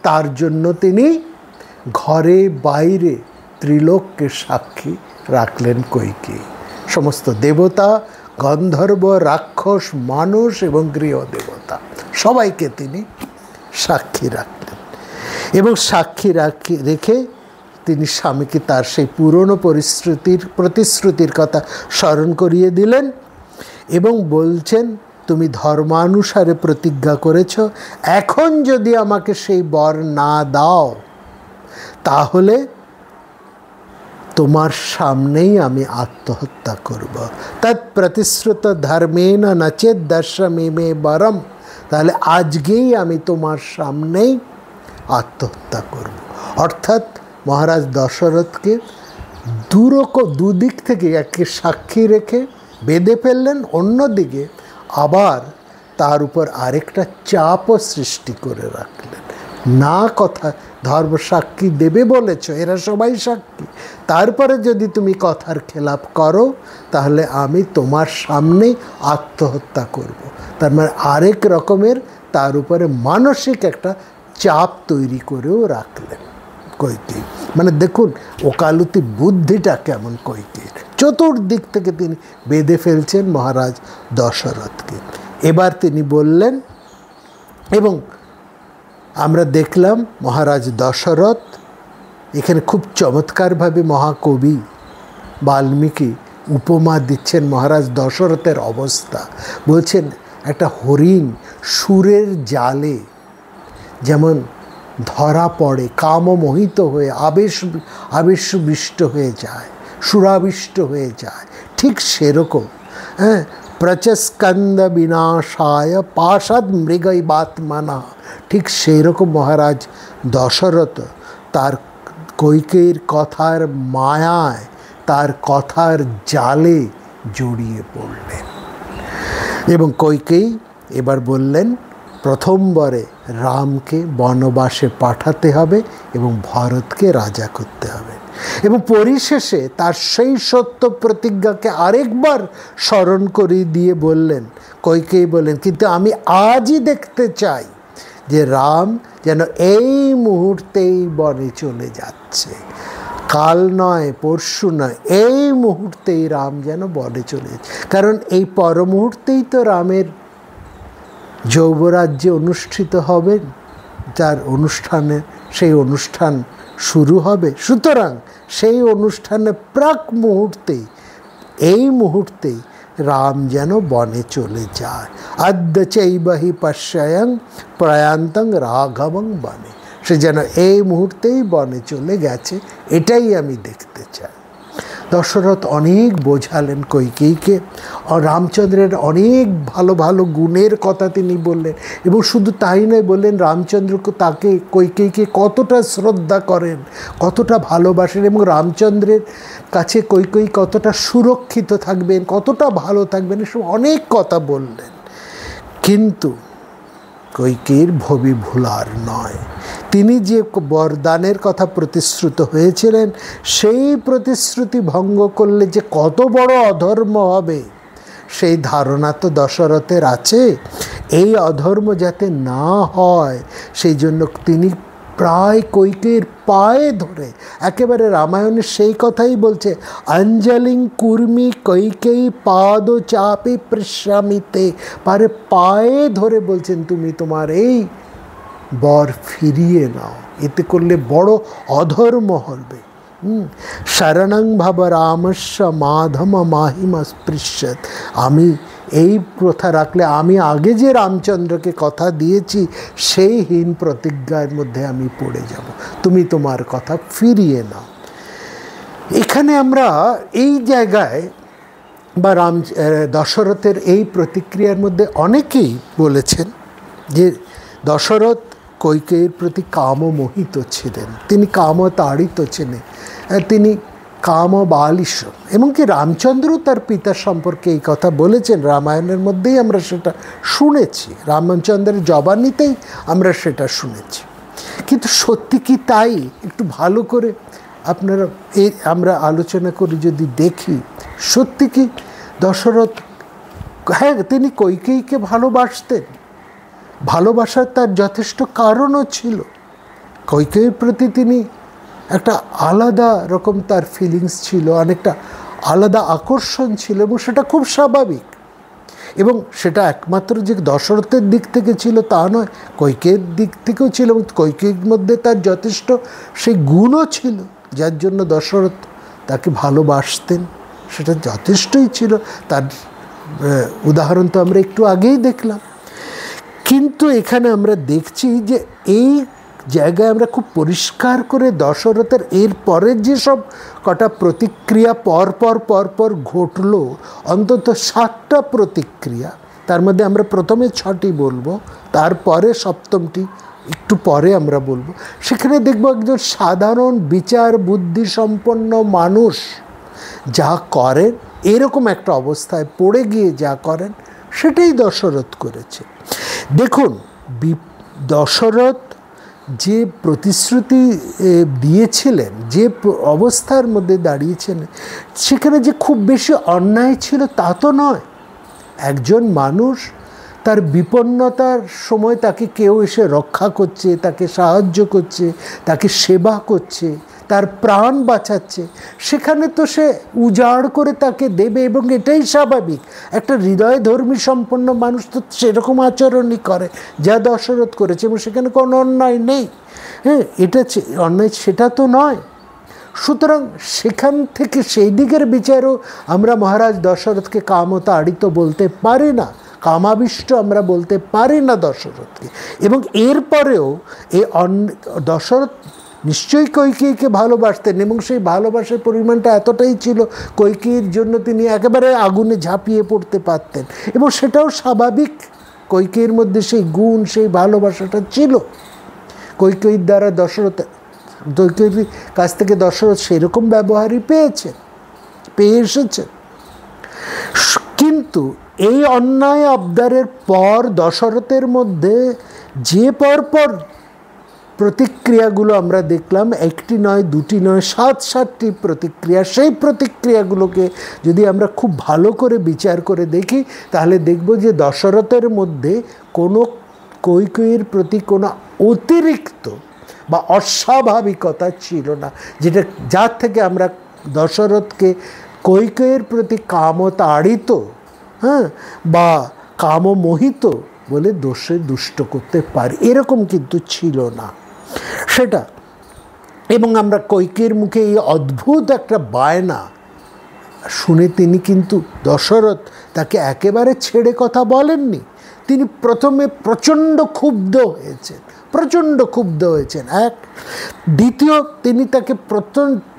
তার জন্য তিনি ঘরে বাইরে ত্রিলোককে সাক্ষী রাখলেন কৈকেয়ী। সমস্ত দেবতা, গন্ধর্ব, রাক্ষস, মানুষ এবং গৃহদেবতা সবাইকে তিনি সাক্ষী রাখলেন। এবং সাক্ষী রেখে তিনি স্বামীকে তার সেই পুরনো প্রতিশ্রুতির কথা স্মরণ করিয়ে দিলেন এবং বলছেন, তুমি ধর্মানুসারে প্রতিজ্ঞা করেছ, এখন যদি আমাকে সেই বর না দাও তাহলে তোমার সামনেই আমি আত্মহত্যা করব। তৎ প্রতিশ্রুত ধর্মেণ নচেদ দর্শমে বরম, তাহলে আজকেই আমি তোমার সামনেই আত্মহত্যা করব। অর্থাৎ মহারাজ দশরথকে দুদিক থেকে একে সাক্ষী রেখে বেঁধে ফেললেন, অন্যদিকে আবার তার উপর আরেকটা চাপও সৃষ্টি করে রাখলেন। না, কথা ধর্ম সাক্ষী দেবে বলেছ, এরা সবাই সাক্ষী, তারপরে যদি তুমি কথার খেলাপ করো তাহলে আমি তোমার সামনেই আত্মহত্যা করব। তার মানে আরেক রকমের তার উপরে মানসিক একটা চাপ তৈরি করেও রাখলেন কৈকেয়ী। মানে দেখুন ওকালতি বুদ্ধিটা কেমন কৈকেয়ীর, চতুর্দিক থেকে তিনি বেঁধে ফেলছেন মহারাজ দশরথকে। এবার তিনি বললেন, এবং আমরা দেখলাম মহারাজ দশরথ এখানে খুব চমৎকারভাবে মহাকবি বাল্মীকি উপমা দিচ্ছেন মহারাজ দশরথের অবস্থা। বলছেন একটা হরিণ সুরের জালে যেমন ধরা পড়ে, কামমোহিত হয়ে আবেশবিষ্ট হয়ে যায়, সুরাবিষ্ট হয়ে যায়, ঠিক সেরকম, হ্যাঁ, প্রচস্কন্দ বিনাশায় পাশাদ মৃগৈবাত্মনা, ঠিক সেই রকম মহারাজ দশরথ তার কৈকেয়ীর কথার মায়ায়, তার কথার জালে জড়িয়ে পড়লেন। এবং কৈকেয়ী এবার বললেন, প্রথমবারে রামকে বনবাসে পাঠাতে হবে এবং ভরতকে রাজা করতে হবে। এবং পরিশেষে তার সেই সত্য প্রতিজ্ঞাকে আরেকবার স্মরণ করিয়ে দিয়ে বললেন, কইকেয়ী বললেন, কিন্তু আমি আজই দেখতে চাই যে রাম যেন এই মুহূর্তেই বনে চলে যাচ্ছে, কাল নয়, পরশু নয়, এই মুহূর্তেই রাম যেন বনে চলে যাচ্ছে। কারণ এই পর মুহূর্তেই তো রামের যৌবরাজ্যে অনুষ্ঠিত হবে, যার অনুষ্ঠানে সেই অনুষ্ঠান শুরু হবে। সুতরাং সেই অনুষ্ঠানে প্রাক মুহূর্তেই, এই মুহূর্তেই রাম যেন বনে চলে যায়। আদ্য চৈবহি পশ্যয়ং প্রয়ান্তং রাঘবং বনে, সে যেন এই মুহূর্তেই বনে চলে গেছে, এটাই আমি দেখতে চাই। দশরথ অনেক বোঝালেন কইকেয়ীকে, রামচন্দ্রের অনেক ভালো ভালো গুণের কথা তিনি বললেন। এবং শুধু তাই নয়, বললেন রামচন্দ্রকে, তাকে কইকেয়ীকে কতটা শ্রদ্ধা করেন, কতটা ভালোবাসেন, এবং রামচন্দ্রের কাছে কইকেয়ী কতটা সুরক্ষিত থাকবেন, কতটা ভালো থাকবেন, এসব অনেক কথা বললেন। কিন্তু কইকেয়ীর ভবি ভুলার নয়। তিনি যে বরদানের কথা প্রতিশ্রুত হয়েছিলেন, সেই প্রতিশ্রুতি ভঙ্গ করলে যে কত বড় অধর্ম হবে, সেই ধারণা তো দশরথের আছে। এই অধর্ম যাতে না হয় সেই জন্য তিনি প্রায় কইকেয়ীর পায়ে ধরে, একেবারে রামায়ণের সেই কথাই বলছে, অঞ্জলিং কুর্মি কৈকেয়ী পাদ চাপে পৃষ্যামিতে, পারে পায়ে ধরে বলছেন, তুমি তোমার এই বর ফিরিয়ে নাও, এতে করলে বড় অধর্ম হবে। শরণং ভব রামস্য মাধম মাহিমা স্পৃশ্যত, আমি এই প্রথা রাখলে, আমি আগে যে রামচন্দ্রকে কথা দিয়েছি সেই হীন প্রতিজ্ঞার মধ্যে আমি পড়ে যাব, তুমি তোমার কথা ফিরিয়ে নাও। এখানে আমরা এই জায়গায় বা দশরথের এই প্রতিক্রিয়ার মধ্যে অনেকেই বলেছেন যে দশরথ কইকেয়ীর প্রতি কামমোহিত ছিলেন, তিনি কামতাড়িত ছিলেন, তিনি কামবালিশ। এমনকি রামচন্দ্র তার পিতার সম্পর্কে এই কথা বলেছেন, রামায়ণের মধ্যেই আমরা সেটা শুনেছি, রামচন্দ্রের জবানিতেই আমরা সেটা শুনেছি। কিন্তু সত্যি কি তাই? একটু ভালো করে আপনারা আমরা আলোচনা করে যদি দেখি, সত্যি কি দশরথ, হ্যাঁ তিনি কইকেয়ীকে ভালোবাসতেন, ভালোবাসার তার যথেষ্ট কারণও ছিল। কইকেয়ীর প্রতি তিনি একটা আলাদা রকম তার ফিলিংস ছিল, অনেকটা আলাদা আকর্ষণ ছিল, এবং সেটা খুব স্বাভাবিক। এবং সেটা একমাত্র যে দশরথের দিক থেকে ছিল তা নয়, কইকেয়ীর দিক থেকেও ছিল, এবং কইকেয়ীর মধ্যে তার যথেষ্ট সেই গুণও ছিল যার জন্য দশরথ তাকে ভালোবাসতেন, সেটা যথেষ্টই ছিল। তার উদাহরণ তো আমরা একটু আগেই দেখলাম। কিন্তু এখানে আমরা দেখছি যে এই জায়গায় আমরা খুব পরিষ্কার করে দশরথের এর পরের যেসব কটা প্রতিক্রিয়া পরপর ঘটলো, অন্তত 7টা প্রতিক্রিয়া, তার মধ্যে আমরা প্রথমে 6টি বলবো, তারপরে 7মটি একটু পরে আমরা বলবো। সেখানে দেখব একজন সাধারণ বিচার বুদ্ধি সম্পন্ন মানুষ যা করেন, এরকম একটা অবস্থায় পড়ে গিয়ে যা করেন, সেটাই দশরথ করেছে। দেখুন, দশরথ যে প্রতিশ্রুতি দিয়েছিলেন, যে অবস্থার মধ্যে দাঁড়িয়েছিলেন, সেখানে যে খুব বেশি অন্যায় ছিল তা তো নয়। একজন মানুষ তার বিপন্নতার সময় তাকে কেউ এসে রক্ষা করছে, তাকে সাহায্য করছে, তাকে সেবা করছে, তার প্রাণ বাঁচাচ্ছে, সেখানে তো সে উজাড় করে তাকে দেবে, এবং এটাই স্বাভাবিক। একটা হৃদয়ধর্মী সম্পন্ন মানুষ তো সেরকম আচরণই করে যা দশরথ করেছে, এবং সেখানে কোনো অন্যায় নেই। হ্যাঁ, এটা অন্যায় সেটা তো নয়। সুতরাং সেখান থেকে সেই দিকের বিচারও আমরা মহারাজ দশরথকে কামতাড়িত বলতে পারি না, কামাবিষ্ট আমরা বলতে পারি না দশরথকে। এবং এরপরেও এই দশরথ নিশ্চয়ই কইকেয়ীকে ভালোবাসতেন, এবং সেই ভালোবাসার পরিমাণটা এতটাই ছিল, কইকেয়ীর জন্য তিনি একেবারে আগুনে ঝাঁপিয়ে পড়তে পারতেন, এবং সেটাও স্বাভাবিক। কইকেয়ীর মধ্যে সেই গুণ, সেই ভালোবাসাটা ছিল। কইকেয়ীর দ্বারা কইকেয়ীর কাছ থেকে দশরথ সেরকম ব্যবহারই পেয়ে এসেছেন। কিন্তু এই অন্যায় আবদারের পর দশরথের মধ্যে যে পরপর প্রতিক্রিয়াগুলো আমরা দেখলাম, একটি নয়, দুটি নয়, 7টি প্রতিক্রিয়া। সেই প্রতিক্রিয়াগুলোকে যদি আমরা খুব ভালো করে বিচার করে দেখি, তাহলে দেখব যে দশরথের মধ্যে কোনো কৈকেয়ীর প্রতি কোনো অতিরিক্ত বা অস্বাভাবিকতা ছিল না, যার থেকে আমরা দশরথকে কৈকেয়ীর প্রতি কামতাড়িত বা কামমোহিত বলে দোষে দুষ্ট করতে পারি, এরকম কিন্তু ছিল না সেটা। এবং আমরা কৈকেয়ীর মুখে এই অদ্ভুত একটা বায়না শুনে তিনি কিন্তু দশরথ তাকে একেবারে ছেড়ে কথা বলেননি। তিনি প্রথমে প্রচণ্ড ক্ষুব্ধ হয়েছেন এক। দ্বিতীয়, তিনি তাকে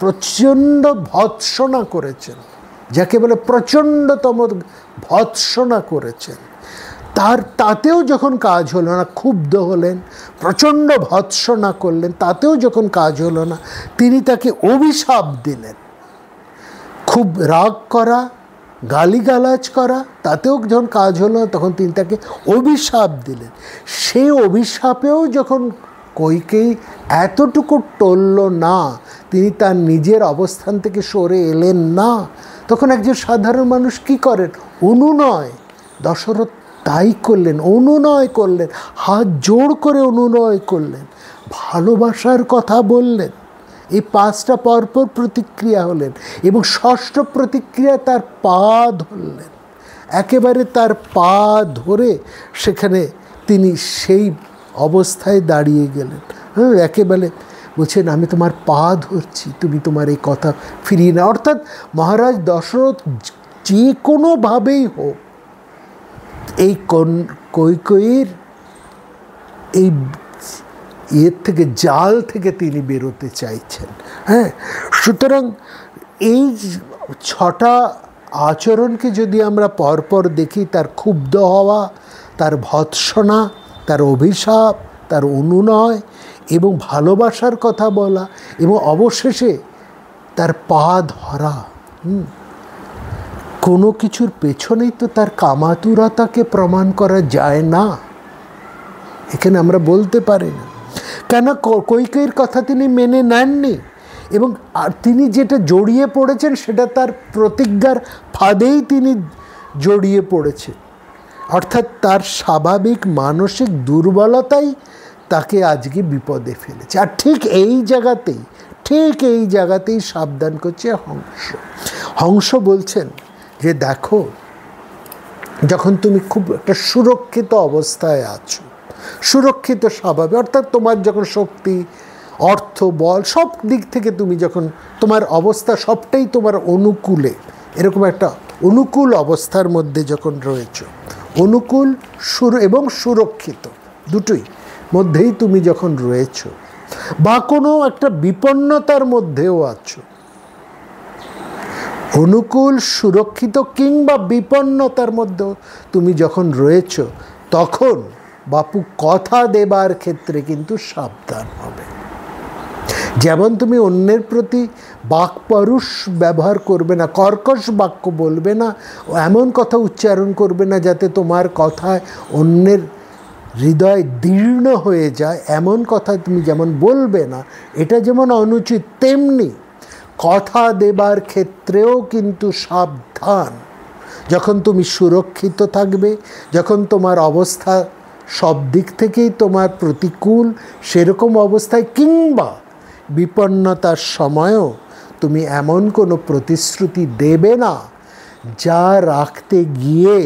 প্রচণ্ড ভৎসনা করেছেন, যাকে বলে প্রচণ্ডতম ভৎসনা করেছেন। তাতেও যখন কাজ হলো না, ক্ষুব্ধ হলেন, প্রচণ্ড ভৎসনা করলেন, তাতেও যখন কাজ হলো না, তিনি তাকে অভিশাপ দিলেন। খুব রাগ করা, গালিগালাজ করা, তাতেও যখন কাজ হলো না, তখন তিনি তাকে অভিশাপ দিলেন। সেই অভিশাপেও যখন কৈকেয়ী এতটুকু টলল না, তিনি তার নিজের অবস্থান থেকে সরে এলেন না, তখন একজন সাধারণ মানুষ কি করেন? অনুনয়। দশরথ তাই করলেন, অনুনয় করলেন, হাত জোড় করে অনুনয় করলেন, ভালোবাসার কথা বললেন। এই 5টা পরপর প্রতিক্রিয়া হলেন এবং 6ষ্ঠ প্রতিক্রিয়া তার পা ধরলেন, একেবারে তার পা ধরে সেখানে তিনি সেই অবস্থায় দাঁড়িয়ে গেলেন। একেবারে বলছেন, আমি তোমার পা ধরছি, তুমি তোমার এই কথা ফিরিয়ে না। অর্থাৎ মহারাজ দশরথ যে কোনোভাবেই হোক এই কৈকেয়ীর এই থেকে, জাল থেকে তিনি বেরোতে চাইছেন। সুতরাং এই 6টা আচরণকে যদি আমরা পরপর দেখি, তার ক্ষুব্ধ হওয়া, তার ভৎসনা, তার অভিশাপ, তার অনুনয় এবং ভালোবাসার কথা বলা, এবং অবশেষে তার পা ধরা, কোনো কিছুর পেছনেই তো তার কামাতুরতাকে প্রমাণ করা যায় না, এখানে আমরা বলতে পারি না। কেন? কৈকেয়ীর কথা তিনি মেনে নেননি, এবং তিনি যেটা জড়িয়ে পড়েছেন সেটা তার প্রতিজ্ঞার ফাঁদেই তিনি জড়িয়ে পড়েছেন। অর্থাৎ তার স্বাভাবিক মানসিক দুর্বলতাই তাকে আজকে বিপদে ফেলেছে। আর ঠিক এই জায়গাতেই সাবধান করছে হংস বলছেন যে দেখো, যখন তুমি খুব একটা সুরক্ষিত অবস্থায় আছো, সুরক্ষিত স্বভাবে, অর্থাৎ তোমার যখন শক্তি, অর্থ, বল সব দিক থেকে তুমি যখন তোমার অবস্থা সবটাই তোমার অনুকূলে, এরকম একটা অনুকূল অবস্থার মধ্যে যখন রয়েছো, অনুকূল এবং সুরক্ষিত দুটোই মধ্যেই তুমি যখন রয়েছো, বা কোনো একটা বিপন্নতার মধ্যেও আছো, অনুকূল, সুরক্ষিত কিংবা বিপন্নতার মধ্যেও তুমি যখন রয়েছো, তখন বাপু কথা দেবার ক্ষেত্রে কিন্তু সাবধান হবে। যেমন তুমি অন্যের প্রতি বাকপরুষ ব্যবহার করবে না, কর্কশ বাক্য বলবে না, এমন কথা উচ্চারণ করবে না যাতে তোমার কথায় অন্যের হৃদয় দীর্ণ হয়ে যায়, এমন কথা তুমি যেমন বলবে না, এটা যেমন অনুচিত, তেমনি কথা দেবার ক্ষেত্রেও কিন্তু সাবধান। যখন তুমি সুরক্ষিত থাকবে, যখন তোমার অবস্থা সব দিক থেকেই তোমার প্রতিকূল, সেরকম অবস্থায় কিংবা বিপন্নতার সময়ও তুমি এমন কোনো প্রতিশ্রুতি দেবে না যা রাখতে গিয়ে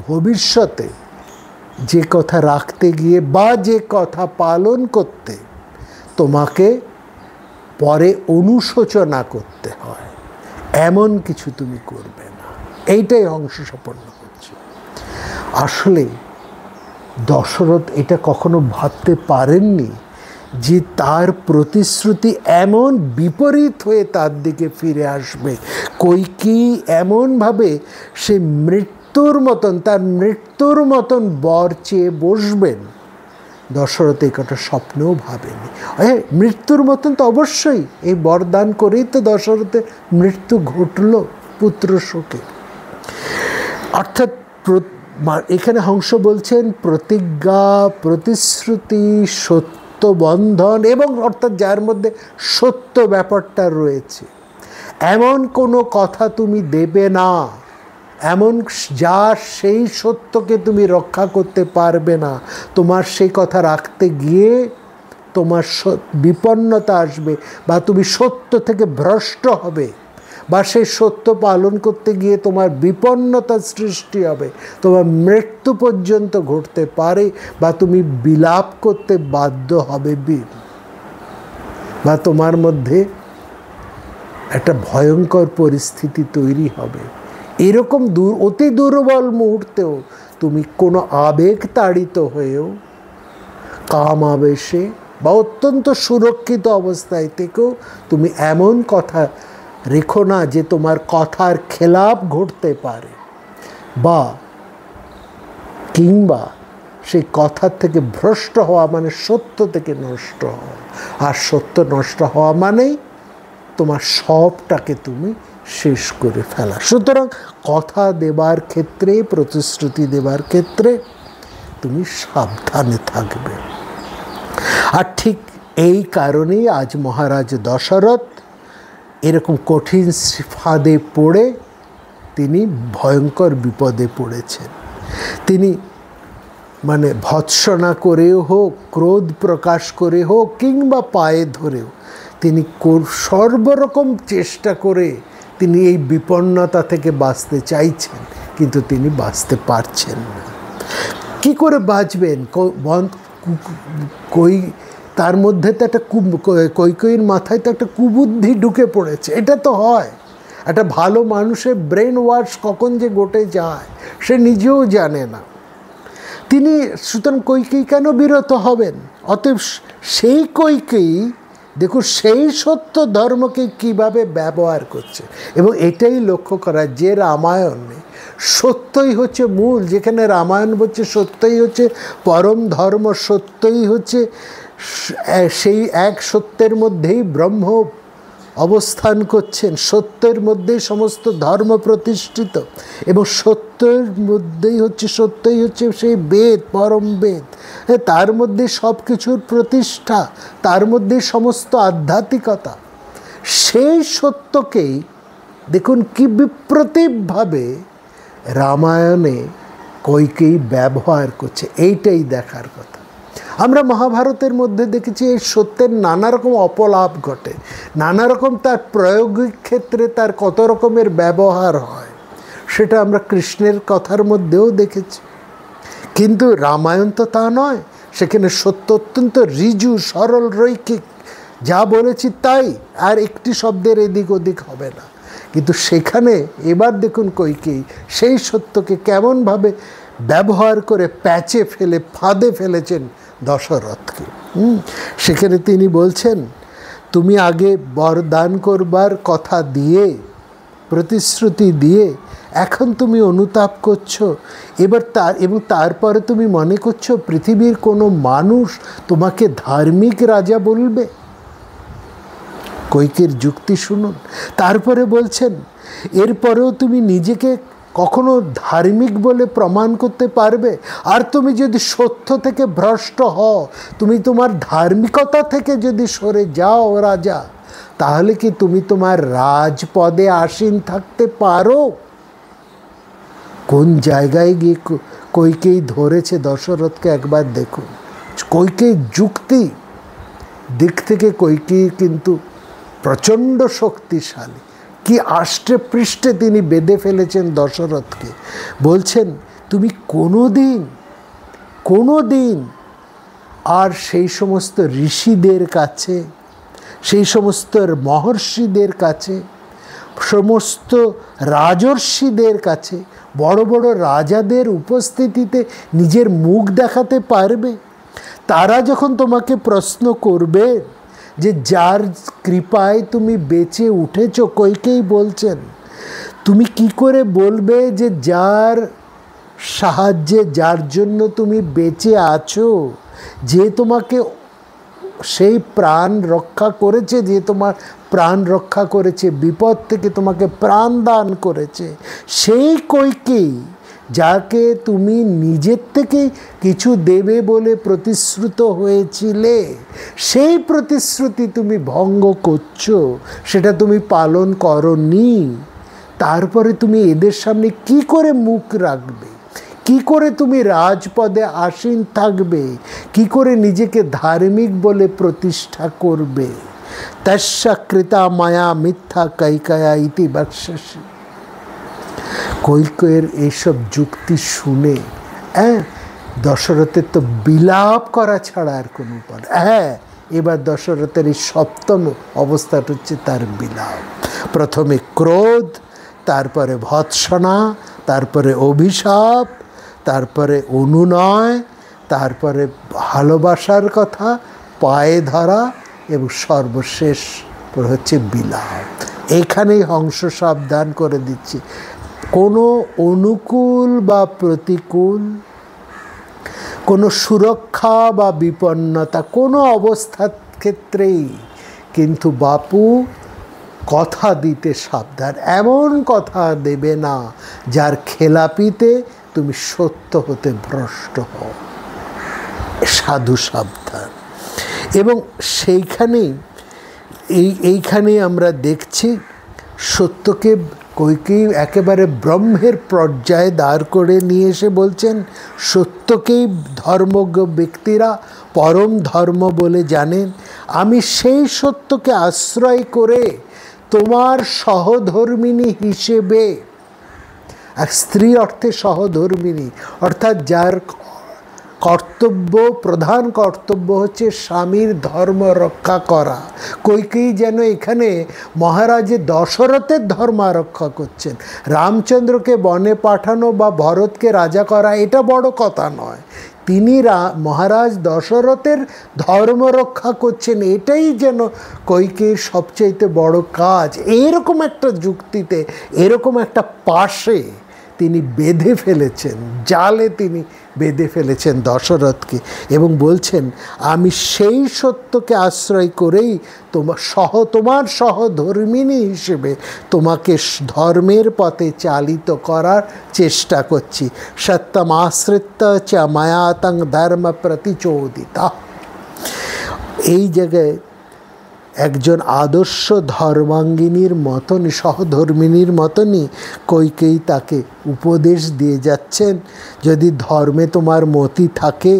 ভবিষ্যতে, যে কথা রাখতে গিয়ে বা যে কথা পালন করতে তোমাকে পরে অনুশোচনা করতে হয়, এমন কিছু তুমি করবে না। এইটাই হংস সম্পন্ন করছে। আসলে দশরথ এটা কখনো ভাবতে পারেননি যে তার প্রতিশ্রুতি এমন বিপরীত হয়ে তার দিকে ফিরে আসবে। কৈকেয়ী এমনভাবে সে তার মৃত্যুর মতন বর চেয়ে বসবেন, দশরথ এই কথা স্বপ্নেও ভাবেনি। মৃত্যুর মতন তো অবশ্যই, এই বরদান করেই তো দশরথের মৃত্যু ঘটল পুত্র শোকে। অর্থাৎ এখানে হংস বলছেন প্রতিজ্ঞা, প্রতিশ্রুতি, সত্য বন্ধন এবং অর্থাৎ যার মধ্যে সত্য ব্যাপারটা রয়েছে, এমন কোনো কথা তুমি দেবে না, এমন যা সেই সত্যকে তুমি রক্ষা করতে পারবে না। তোমার সেই কথা রাখতে গিয়ে তোমার বিপন্নতা আসবে, বা তুমি সত্য থেকে ভ্রষ্ট হবে, বা সেই সত্য পালন করতে গিয়ে তোমার বিপন্নতার সৃষ্টি হবে, তোমার মৃত্যু পর্যন্ত ঘটতে পারে, বা তুমি বিলাপ করতে বাধ্য হবে, বা তোমার মধ্যে একটা ভয়ঙ্কর পরিস্থিতি তৈরি হবে। এরকম অতি দুর্বল মুহূর্তেও তুমি কোনো আবেগ তাড়িত হয়েও, কাম আবেশে বা অত্যন্ত সুরক্ষিত অবস্থায় থেকেও তুমি এমন কথা রেখো না যে তোমার কথার খেলাপ ঘটতে পারে, বা কিংবা সেই কথার থেকে ভ্রষ্ট হওয়া মানে সত্য থেকে নষ্ট হওয়া, আর সত্য নষ্ট হওয়া মানেই তোমার সবটাকে তুমি শেষ করে ফেলা। সুতরাং কথা দেবার ক্ষেত্রে, প্রতিশ্রুতি দেবার ক্ষেত্রে তুমি সাবধানে থাকবে। আর ঠিক এই কারণেই আজ মহারাজ দশরথ এরকম কঠিন ফাঁদে পড়ে তিনি ভয়ঙ্কর বিপদে পড়েছেন। তিনি মানে ভৎসনা করেও হোক, ক্রোধ প্রকাশ করে হোক, কিংবা পায়ে ধরেও তিনি সর্বরকম চেষ্টা করে তিনি এই বিপন্নতা থেকে বাঁচতে চাইছেন, কিন্তু তিনি বাঁচতে পারছেন না। কি করে বাঁচবেন? তার মধ্যে তো একটা কৈকেয়ীর মাথায় তো একটা কুবুদ্ধি ঢুকে পড়েছে। এটা তো হয়, একটা ভালো মানুষের ব্রেন ওয়াশ কখন যে ঘটে যায় সে নিজেও জানে না। তিনি সুতরাং কৈকেয়ী কেন বিরত হবেন? অতএব সেই কৈকেয়ী দেখুন সেই সত্য ধর্মকে কিভাবে ব্যবহার করছে, এবং এটাই লক্ষ্য করা যে রামায়ণে সত্যই হচ্ছে মূল। যেখানে রামায়ণ বলছে সত্যই হচ্ছে পরম ধর্ম, সত্যই হচ্ছে সেই এক সত্যের মধ্যেই ব্রহ্ম অবস্থান করছেন, সত্যের মধ্যেই সমস্ত ধর্ম প্রতিষ্ঠিত, এবং সত্যের মধ্যেই হচ্ছে সত্যই হচ্ছে সেই বেদ, পরম বেদ, তার মধ্যে সব কিছুর প্রতিষ্ঠা, তার মধ্যে সমস্ত আধ্যাত্মিকতা। সেই সত্যকেই দেখুন কি বিপ্রতিভভাবে রামায়ণে কৈকেয়ী ব্যবহার করছে, এইটাই দেখার কথা। আমরা মহাভারতের মধ্যে দেখেছি এই সত্যের নানা রকম অপলাপ ঘটে, নানা রকম তার প্রায়োগিক ক্ষেত্রে তার কত রকমের ব্যবহার হয়, সেটা আমরা কৃষ্ণের কথার মধ্যেও দেখেছি। কিন্তু রামায়ণ তো তা নয়, সেখানে সত্য অত্যন্ত ঋজু, সরল, রৈখিক, যা বলেছি তাই, আর একটি শব্দের এদিক ওদিক হবে না। কিন্তু সেখানে এবার দেখুন কৈকেয়ী সেই সত্যকে কেমনভাবে ব্যবহার করে প্যাচে ফেলে ফাঁদে ফেলেছেন দশরথকে। সেখানে তিনি বলছেন, তুমি আগে বরদান করবার কথা দিয়ে, প্রতিশ্রুতি দিয়ে এখন তুমি অনুতাপ করছো, এবং তারপরে তুমি মনে করছো পৃথিবীর কোনো মানুষ তোমাকে ধার্মিক রাজা বলবে। কৈকেয়ীর যুক্তি শুনুন। তারপরে বলছেন, এরপরেও তুমি নিজেকে কখনো ধার্মিক বলে প্রমাণ করতে পারবে? আর তুমি যদি সত্য থেকে ভ্রষ্ট হও, তুমি তোমার ধার্মিকতা থেকে যদি সরে যাও রাজা, তাহলে কি তুমি তোমার রাজপদে আসীন থাকতে পারো? কোন জায়গায় গিয়ে কৈকেয়ী ধরেছে দশরথকে একবার দেখুন। কৈকেয়ীর যুক্তি দিক থেকে কৈকেয়ী কিন্তু প্রচণ্ড শক্তিশালী। কি আষ্টে পৃষ্ঠে তিনি বেঁধে ফেলেছেন দশরথকে। বলছেন, তুমি কোনো দিন আর সেই সমস্ত ঋষিদের কাছে, সেই সমস্ত মহর্ষিদের কাছে, সমস্ত রাজর্ষিদের কাছে, বড় বড় রাজাদের উপস্থিতিতে নিজের মুখ দেখাতে পারবে? তারা যখন তোমাকে প্রশ্ন করবে যে যার কৃপায় তুমি বেঁচে উঠেছ, কৈকেয়ী বলছেন, তুমি কি করে বলবে যে যার সাহায্যে, যার জন্য তুমি বেঁচে আছো, যে তোমাকে সেই প্রাণ রক্ষা করেছে, যে তোমার প্রাণ রক্ষা করেছে, বিপদ থেকে তোমাকে প্রাণ দান করেছে, সেই কৈকেয়ী যাকে তুমি নিজের থেকেই কিছু দেবে বলে প্রতিশ্রুত হয়েছিলে, সেই প্রতিশ্রুতি তুমি ভঙ্গ করছো, সেটা তুমি পালন করনি। তারপরে তুমি এদের সামনে কি করে মুখ রাখবে? কি করে তুমি রাজপদে আসীন থাকবে? কি করে নিজেকে ধার্মিক বলে প্রতিষ্ঠা করবে? তস্যা কৃতা মায়া মিথ্যা কৈকেয়া ইতি বক্ষ্যসি। কৈকেয়ীর এইসব যুক্তি শুনে দশরথের তো বিলাপ করা ছাড়া আর কোনো উপায়। এবার দশরথের এই সপ্তম অবস্থাটা হচ্ছে তার বিলাপ। প্রথমে ক্রোধ, তারপরে ভৎসনা, তারপরে অভিশাপ, তারপরে অনুনয়, তারপরে ভালোবাসার কথা, পায়ে ধরা, এবং সর্বশেষ হচ্ছে বিলাপ। এখানেই হংস সাবধান করে দিচ্ছে, কোনো অনুকূল বা প্রতিকূল, কোনো সুরক্ষা বা বিপন্নতা, কোনো অবস্থার ক্ষেত্রেই কিন্তু বাপু কথা দিতে সাবধান। এমন কথা দেবে না যার খেলাপিতে তুমি সত্য হতে ভ্রষ্ট হও। সাধু সাবধান। এবং এইখানেই আমরা দেখছি সত্যকে কৈকেয়ী একেবারে ব্রহ্মের পর্যায়ে দাঁড় করে নিয়ে এসে বলছেন, সত্যকেই ধর্মজ্ঞ ব্যক্তিরা পরম ধর্ম বলে জানেন। আমি সেই সত্যকে আশ্রয় করে তোমার সহধর্মিণী হিসেবে, আর স্ত্রী অর্থে সহধর্মিণী, অর্থাৎ যার কর্তব্য, প্রধান কর্তব্য হচ্ছে স্বামীর ধর্ম রক্ষা করা। কৈকেয়ী যেন এখানে মহারাজের দশরথের ধর্ম রক্ষা করছেন। রামচন্দ্রকে বনে পাঠানো বা ভরতকে রাজা করা এটা বড় কথা নয়, তিনি মহারাজ দশরথের ধর্ম রক্ষা করছেন, এটাই যেন কৈকেয়ীর সবচাইতে বড় কাজ। এরকম একটা যুক্তিতে, এরকম একটা পাশে তিনি বেঁধে ফেলেছেন, জালে তিনি বেঁধে ফেলেছেন দশরথকে, এবং বলছেন আমি সেই সত্যকে আশ্রয় করেই তোমার সহধর্মিণী হিসেবে তোমাকে ধর্মের পথে চালিত করার চেষ্টা করছি। সত্যম আশ্রিত চ মায়াতং ধর্ম প্রতিচোদিতা। এই জায়গায় একজন আদর্শ ধর্মাঙ্গিনীর মতনই, সহধর্মিণীর মতনই কৈকেয়ী তাকে উপদেশ দিয়ে যাচ্ছেন, যদি ধর্মে তোমার মতি থাকে,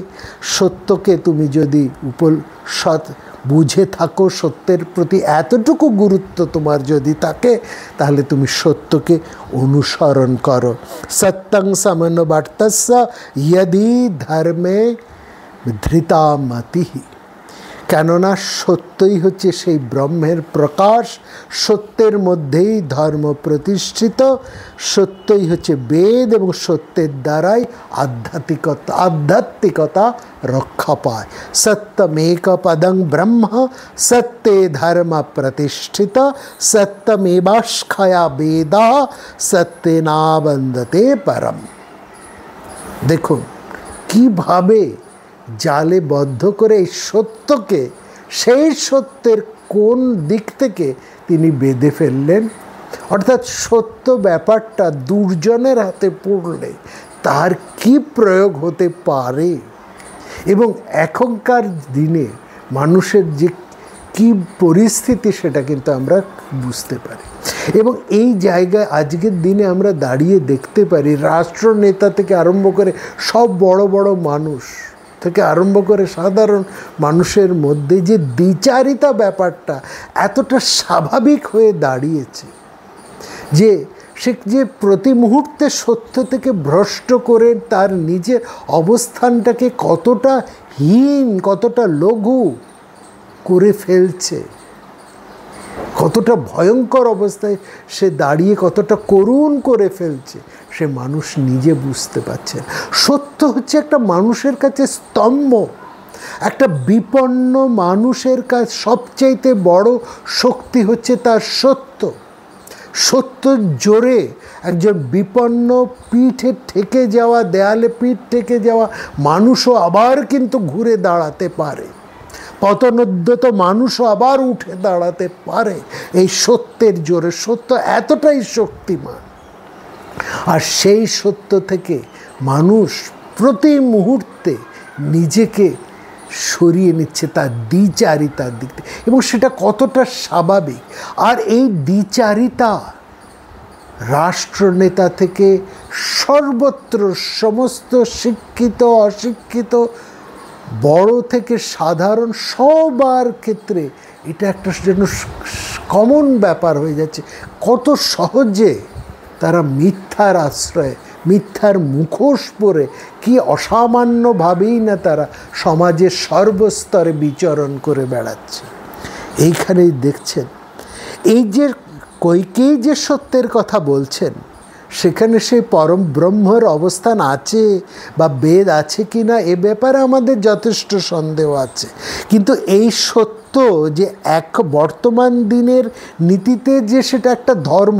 সত্যকে তুমি যদি বুঝে থাকো, সত্যের প্রতি এতটুকু গুরুত্ব তোমার যদি থাকে, তাহলে তুমি সত্যকে অনুসরণ করো। সত্যং সমন্বর্তস্য यदि ধর্মে ধৃতা মতিঃ। কেননা সত্যই হচ্ছে সেই ব্রহ্মের প্রকাশ, সত্যের মধ্যেই ধর্ম প্রতিষ্ঠিত, সত্যই হচ্ছে বেদ, এবং সত্যের দ্বারাই আধ্যাত্মিকতা রক্ষা পায়। সত্যমেক পদং ব্রহ্ম সত্যে ধর্ম প্রতিষ্ঠিত সত্যমেবাস্খয়া বেদা সত্যে নাবন্দতে পরম। দেখুন কিভাবে জালে বদ্ধ করে এই সত্যকে, সেই সত্যের কোন দিক থেকে তিনি বেঁধে ফেললেন। অর্থাৎ সত্য ব্যাপারটা দুর্জনের হাতে পড়লে তার কি প্রয়োগ হতে পারে, এবং এখনকার দিনে মানুষের যে কি পরিস্থিতি সেটা কিন্তু আমরা বুঝতে পারি। এবং এই জায়গায় আজকের দিনে আমরা দাঁড়িয়ে দেখতে পারি রাষ্ট্রনেতা থেকে আরম্ভ করে সব বড় বড় মানুষ থেকে আরম্ভ করে সাধারণ মানুষের মধ্যে যে দ্বিচারিতা ব্যাপারটা এতটা স্বাভাবিক হয়ে দাঁড়িয়েছে, যে সে যে প্রতি মুহূর্তে সত্য থেকে ভ্রষ্ট করে তার নিজের অবস্থানটাকে কতটা হীন, কতটা লঘু করে ফেলছে, কতটা ভয়ঙ্কর অবস্থায় সে দাঁড়িয়ে কতটা করুণ করে ফেলছে, সে মানুষ নিজে বুঝতে পারছে। সত্য হচ্ছে একটা মানুষের কাছে স্তম্ভ, একটা বিপন্ন মানুষের কাছে সবচাইতে বড় শক্তি হচ্ছে তার সত্য। সত্যর জোরে একজন বিপন্ন, পিঠে ঠেকে যাওয়া, দেয়ালে পিঠ ঠেকে যাওয়া মানুষও আবার কিন্তু ঘুরে দাঁড়াতে পারে, পতনোদ্যত মানুষও আবার উঠে দাঁড়াতে পারে এই সত্যের জোরে। সত্য এতটাই শক্তিমান। আর সেই সত্য থেকে মানুষ প্রতি মুহূর্তে নিজেকে সরিয়ে নিচ্ছে তার দ্বিচারিতার দিক থেকে, এবং সেটা কতটা স্বাভাবিক। আর এই দ্বিচারিতা রাষ্ট্রনেতা থেকে সর্বত্র সমস্ত শিক্ষিত অশিক্ষিত, বড় থেকে সাধারণ সবার ক্ষেত্রে এটা একটা যেন কমন ব্যাপার হয়ে যাচ্ছে। কত সহজে তারা মিথ্যার আশ্রয়ে, মিথ্যার মুখোশ পরে কি অসামান্যভাবেই না তারা সমাজের সর্বস্তরে বিচরণ করে বেড়াচ্ছে। এইখানেই দেখছেন এই যে কইকেয়ী যে সত্যের কথা বলছেন, সেখানে সেই পরম ব্রহ্মের অবস্থান আছে বা বেদ আছে কি না এ ব্যাপারে আমাদের যথেষ্ট সন্দেহ আছে। কিন্তু এই সত্য যে এক বর্তমান দিনের নীতিতে যে সেটা একটা ধর্ম,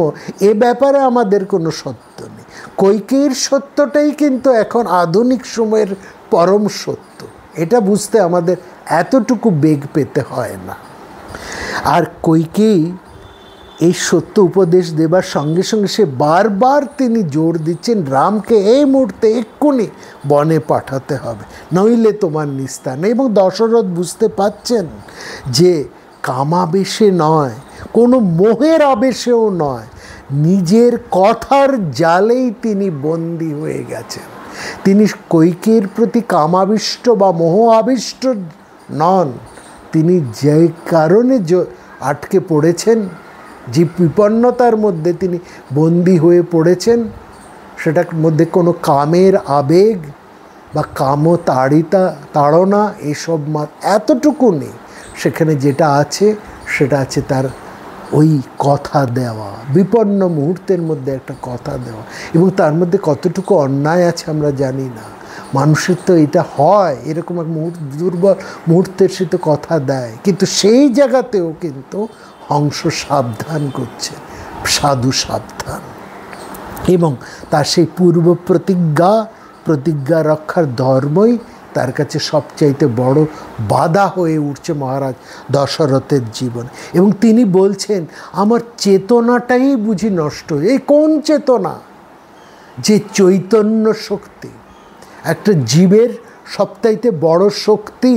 এ ব্যাপারে আমাদের কোনো সত্য নেই। কইকেয়ীর সত্যটাই কিন্তু এখন আধুনিক সময়ের পরম সত্য। এটা বুঝতে আমাদের এতটুকু বেগ পেতে হয় না। আর কইকেয়ী এই সত্য উপদেশ দেবার সঙ্গে সঙ্গে সে বারবার তিনি জোর দিচ্ছেন রামকে এই মুহূর্তে এক্ষুনি বনে পাঠাতে হবে, নইলে তোমার নিস্তার নেই। এবং দশরথ বুঝতে পাচ্ছেন যে কামাবেশে নয়, কোনো মোহের আবেশেও নয়, নিজের কথার জালেই তিনি বন্দী হয়ে গেছেন। তিনি কইকেয়ীর প্রতি কামাবিষ্ট বা মোহ আবিষ্ট নন, তিনি যে কারণে আটকে পড়েছেন, যে বিপন্নতার মধ্যে তিনি বন্দী হয়ে পড়েছেন, সেটার মধ্যে কোনো কামের আবেগ বা তাড়না এসব এতটুকু নেই। সেখানে যেটা আছে সেটা আছে তার ওই কথা দেওয়া, বিপন্ন মুহূর্তের মধ্যে একটা কথা দেওয়া। এবং তার মধ্যে কতটুকু অন্যায় আছে আমরা জানি না। মানুষের তো এটা হয়, এরকম এক দুর্বল মুহূর্তের সে তো কথা দেয়, কিন্তু সেই জায়গাতেও কিন্তু হংস সাবধান করছে, সাধু সাবধান। এবং তার সেই পূর্ব প্রতিজ্ঞা রক্ষার ধর্মই তার কাছে সবচাইতে বড় বাধা হয়ে উঠছে মহারাজ দশরথের জীবন। এবং তিনি বলছেন আমার চেতনাটাই বুঝি নষ্ট। এই কোন চেতনা? যে চৈতন্য শক্তি, একটা জীবের সবচাইতে বড় শক্তি,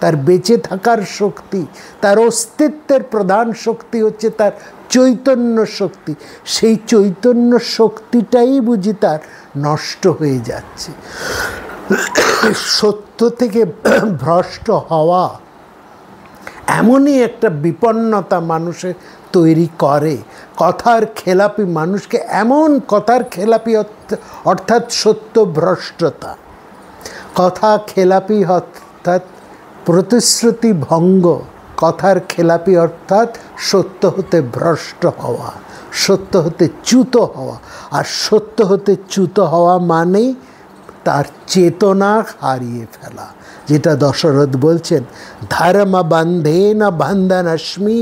তার বেঁচে থাকার শক্তি, তার অস্তিত্বের প্রধান শক্তি হচ্ছে তার চৈতন্য শক্তি। সেই চৈতন্য শক্তিটাই বুঝি তার নষ্ট হয়ে যাচ্ছে। সত্য থেকে ভ্রষ্ট হওয়া এমনই একটা বিপন্নতা মানুষের তৈরি করে। কথার খেলাপি মানুষকে, এমন কথার খেলাপি অর্থাৎ সত্য ভ্রষ্টতা, কথা খেলাপি অর্থাৎ প্রতিশ্রুতি ভঙ্গ, কথার খেলাপি অর্থাৎ সত্য হতে ভ্রষ্ট হওয়া, সত্য হতে চ্যুত হওয়া। আর সত্য হতে চ্যুত হওয়া মানেই তার চেতনা হারিয়ে ফেলা, যেটা দশরথ বলছেন ধর্ম বন্ধেন বন্ধনস্মি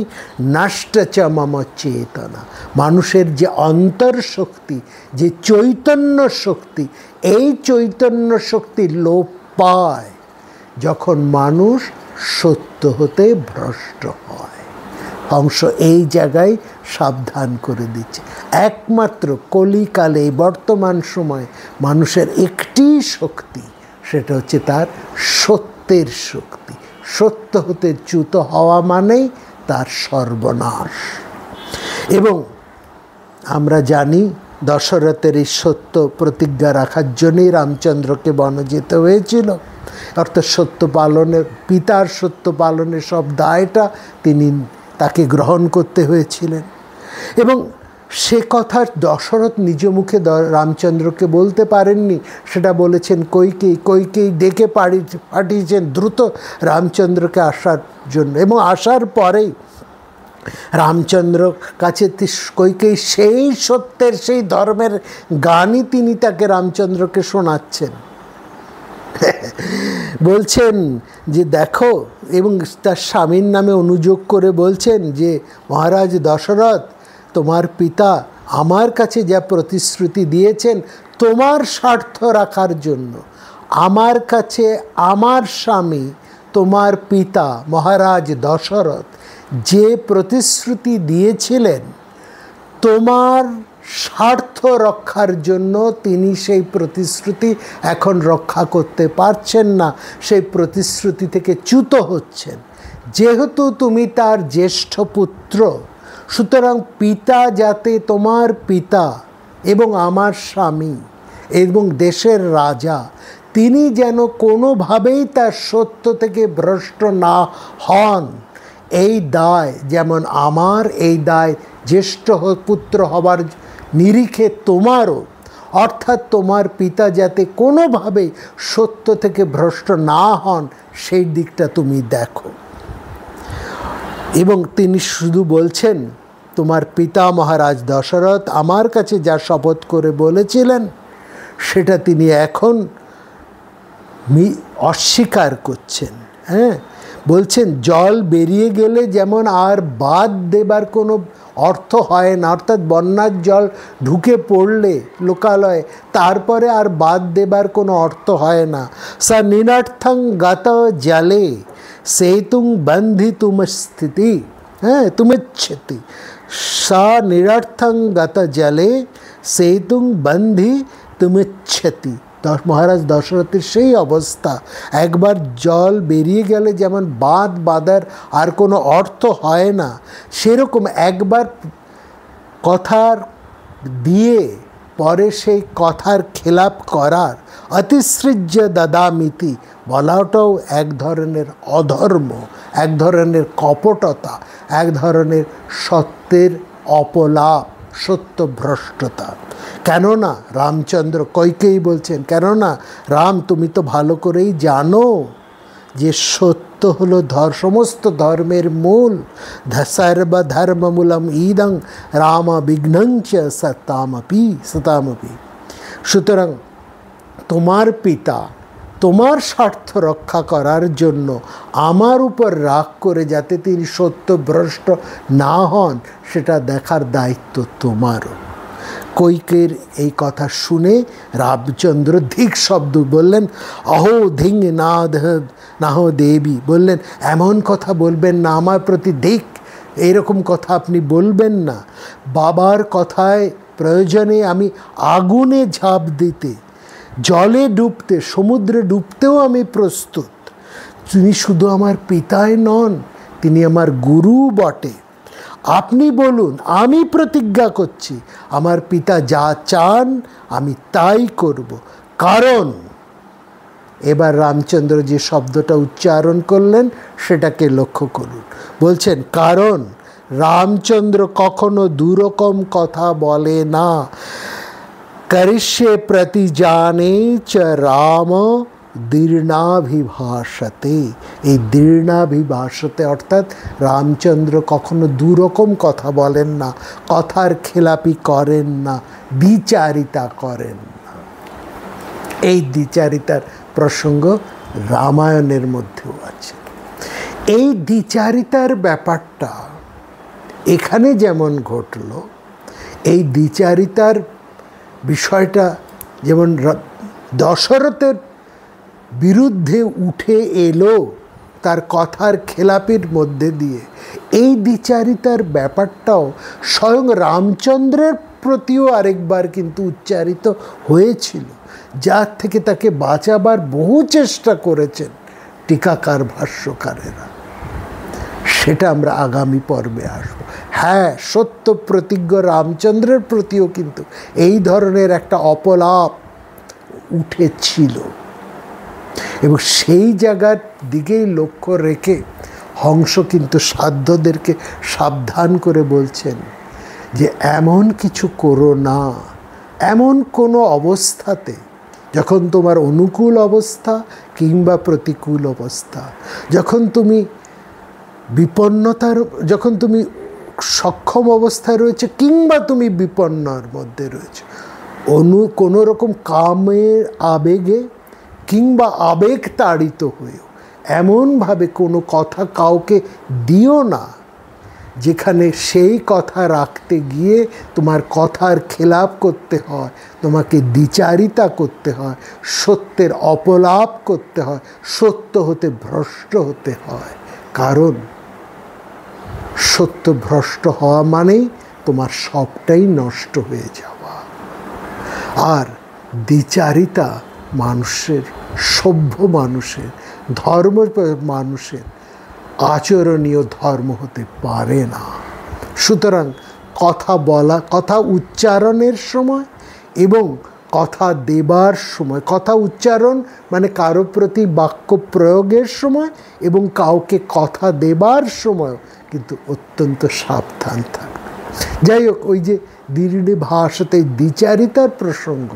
নষ্ট চ মম চেতনা। মানুষের যে অন্তর শক্তি, যে চৈতন্য শক্তি, এই চৈতন্য শক্তি লোপ পায় যখন মানুষ সত্য হতে ভ্রষ্ট হয়। হংস এই জায়গায় সাবধান করে দিচ্ছে। একমাত্র কলিকালে বর্তমান সময় মানুষের একটি শক্তি, সেটা হচ্ছে তার সত্যের শক্তি। সত্য হতে চ্যুত হওয়া মানেই তার সর্বনাশ। এবং আমরা জানি দশরথের এই সত্য প্রতিজ্ঞা রাখার জন্যই রামচন্দ্রকে বনে যেতে হয়েছিল। অর্থাৎ সত্য পালনের, পিতার সত্য পালনের সব দায়টা তাকে গ্রহণ করতে হয়েছিলেন। এবং সে কথা দশরথ নিজ মুখে রামচন্দ্রকে বলতে পারেননি, সেটা বলেছেন কইকেয়ী ডেকে পাঠিয়েছেন দ্রুত রামচন্দ্রকে আসার জন্য। এবং আসার পরেই রামচন্দ্র কাছে কইকেয়ী সেই সত্যের, সেই ধর্মের গানই তিনি তাকে রামচন্দ্রকে শোনাচ্ছেন। বলছেন যে দেখো, এবং তার স্বামীর নামে অনুযোগ করে বলছেন যে মহারাজ দশরথ, তোমার পিতা আমার কাছে যা প্রতিশ্রুতি দিয়েছেন তোমার স্বার্থ রাখার জন্য, আমার কাছে আমার স্বামী তোমার পিতা মহারাজ দশরথ যে প্রতিশ্রুতি দিয়েছিলেন তোমার স্বার্থ রক্ষার জন্য তিনি সেই প্রতিশ্রুতি এখন রক্ষা করতে পারছেন না, সেই প্রতিশ্রুতি থেকে চ্যুত হচ্ছেন। যেহেতু তুমি তার জ্যেষ্ঠ পুত্র, সুতরাং পিতা যাতে তোমার পিতা এবং আমার স্বামী এবং দেশের রাজা, তিনি যেন কোনোভাবেই তার সত্য থেকে ভ্রষ্ট না হন, এই দায় যেমন আমার, এই দায় জ্যেষ্ঠ পুত্র হবার নিরিখে তোমারও, অর্থাৎ তোমার পিতা যাতে কোনোভাবেই সত্য থেকে ভ্রষ্ট না হন সেই দিকটা তুমি দেখো। এবং তিনি শুধু বলছেন, তোমার পিতা মহারাজ দশরথ আমার কাছে যা শপথ করে বলেছিলেন সেটা তিনি এখন অস্বীকার করছেন। হ্যাঁ, বলছেন জল বেরিয়ে গেলে যেমন আর বাদ দেবার কোনো অর্থ হয় না, অর্থাৎ বন্যার জল ঢুকে পড়লে লোকালয়ে তারপরে আর বাদ দেবার কোনো অর্থ হয় না। সা নিরর্থং গত জলে সেতুং বন্ধিতুম স্থিতি, হ্যাঁ তুমিচ্ছতি, সা নিরর্থং গত জলে সেতুং বন্ধি তুমিচ্ছতি। মহারাজ দশরথের সেই অবস্থা, একবার জল বেরিয়ে গেলে যেমন বাঁধ বাঁধার আর কোনো অর্থ হয় না, সেরকম একবার কথার দিয়ে পরে সেই কথার খেলাপ করার, অতিসৃজ্য দাদামিতি বলাটাও এক ধরনের অধর্ম, এক ধরনের কপটতা, এক ধরনের সত্যের অপলাপ, সত্যভ্রষ্টতা। কেননা রামচন্দ্র কৈকেয়ী বলছেন, কেননা রাম তুমি তো ভালো করেই জানো যে সত্য হলো সমস্ত ধর্মের মূল, সর্বধর্মমূলম ইদং রাম বিঘ্নঞ্চ সতামপি। সুতরাং তোমার পিতা তোমার স্বার্থ রক্ষা করার জন্য আমার উপর রাগ করে যাতে তিনি সত্যভ্রষ্ট না হন সেটা দেখার দায়িত্ব তোমারও। কৈকেয়ীর এই কথা শুনে রামচন্দ্র ধিক শব্দ বললেন, অহো ধিং নাহ দেবী, বললেন এমন কথা বলবেন না, আমার প্রতি ধিক, এইরকম কথা আপনি বলবেন না। বাবার কথায় প্রয়োজনে আমি আগুনে ঝাঁপ দিতে, জলে ডুবতে, সমুদ্রে ডুবতেও আমি প্রস্তুত। তিনি শুধু আমার পিতাই নন, তিনি আমার গুরু বটে। আপনি বলুন, আমি প্রতিজ্ঞা করছি আমার পিতা যা চান আমি তাই করব। কারণ, এবার রামচন্দ্র যে শব্দটা উচ্চারণ করলেন সেটাকে লক্ষ্য করুন। বলছেন কারণ রামচন্দ্র কখনো দুরকম কথা বলে না। করিষ্যে প্রতি জানে চ রাম দীর্ণাভিভাষতে। এই দীর্ণাভিভাষতে অর্থাৎ রামচন্দ্র কখনো দুরকম কথা বলেন না, কথার খেলাপি করেন না, দ্বিচারিতা করেন না। এই দ্বিচারিতার প্রসঙ্গ রামায়ণের মধ্যেও আছে। এই দ্বিচারিতার ব্যাপারটা এখানে যেমন ঘটল, এই দ্বিচারিতার বিষয়টা যেমন দশরথের বিরুদ্ধে উঠে এলো তার কথার খেলাপির মধ্যে দিয়ে, এই দ্বিচারিতার ব্যাপারটাও স্বয়ং রামচন্দ্রের প্রতিও আরেকবার কিন্তু উচ্চারিত হয়েছিল, যার থেকে তাকে বাঁচাবার বহু চেষ্টা করেছেন টিকাকার ভাষ্যকারেরা। সেটা আমরা আগামী পর্বে আসব। হ্যাঁ, সত্য প্রতিজ্ঞ রামচন্দ্রের প্রতিও কিন্তু এই ধরনের একটা অপলাপ উঠেছিল, এবং সেই জায়গার দিকেই লক্ষ্য রেখে হংস কিন্তু সাধ্যদেরকে সাবধান করে বলছেন যে এমন কিছু করো না, এমন কোনো অবস্থাতে, যখন তোমার অনুকূল অবস্থা কিংবা প্রতিকূল অবস্থা, যখন তুমি বিপন্নতার, যখন তুমি সক্ষম অবস্থায় রয়েছে কিংবা তুমি বিপন্নর মধ্যে রয়েছে, কোনো রকম কামের আবেগে কিংবা আবেগ তাড়িত হয়েও এমনভাবে কোনো কথা কাউকে দিও না যেখানে সেই কথা রাখতে গিয়ে তোমার কথার খেলাপ করতে হয়, তোমাকে দ্বিচারিতা করতে হয়, সত্যের অপলাপ করতে হয়, সত্য হতে ভ্রষ্ট হতে হয়। কারণ সত্য ভ্রষ্ট হওয়া মানেই তোমার সবটাই নষ্ট হয়ে যাওয়া। আর দ্বিচারিতা মানুষের, সভ্য মানুষের, ধর্ম মানুষের আচরণীয় ধর্ম হতে পারে না। সুতরাং কথা বলা, কথা উচ্চারণের সময় এবং কথা দেবার সময়, কথা উচ্চারণ মানে কারো প্রতি বাক্য প্রয়োগের সময় এবং কাউকে কথা দেবার সময় কিন্তু অত্যন্ত সাবধান থাকবে। যাই হোক, ওই যে দৃঢ় ভাষাতে দ্বিচারিতার প্রসঙ্গ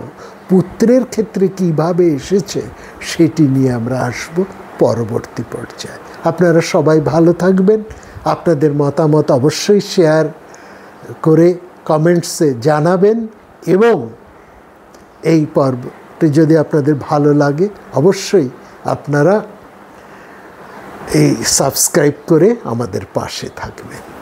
পুত্রের ক্ষেত্রে কিভাবে এসেছে সেটি নিয়ে আমরা আসব পরবর্তী পর্যায়ে। আপনারা সবাই ভালো থাকবেন। আপনাদের মতামত অবশ্যই শেয়ার করে কমেন্টসে জানাবেন এবং এই পর্বটি যদি আপনাদের ভালো লাগে অবশ্যই আপনারা এই সাবস্ক্রাইব করে আমাদের পাশে থাকবেন।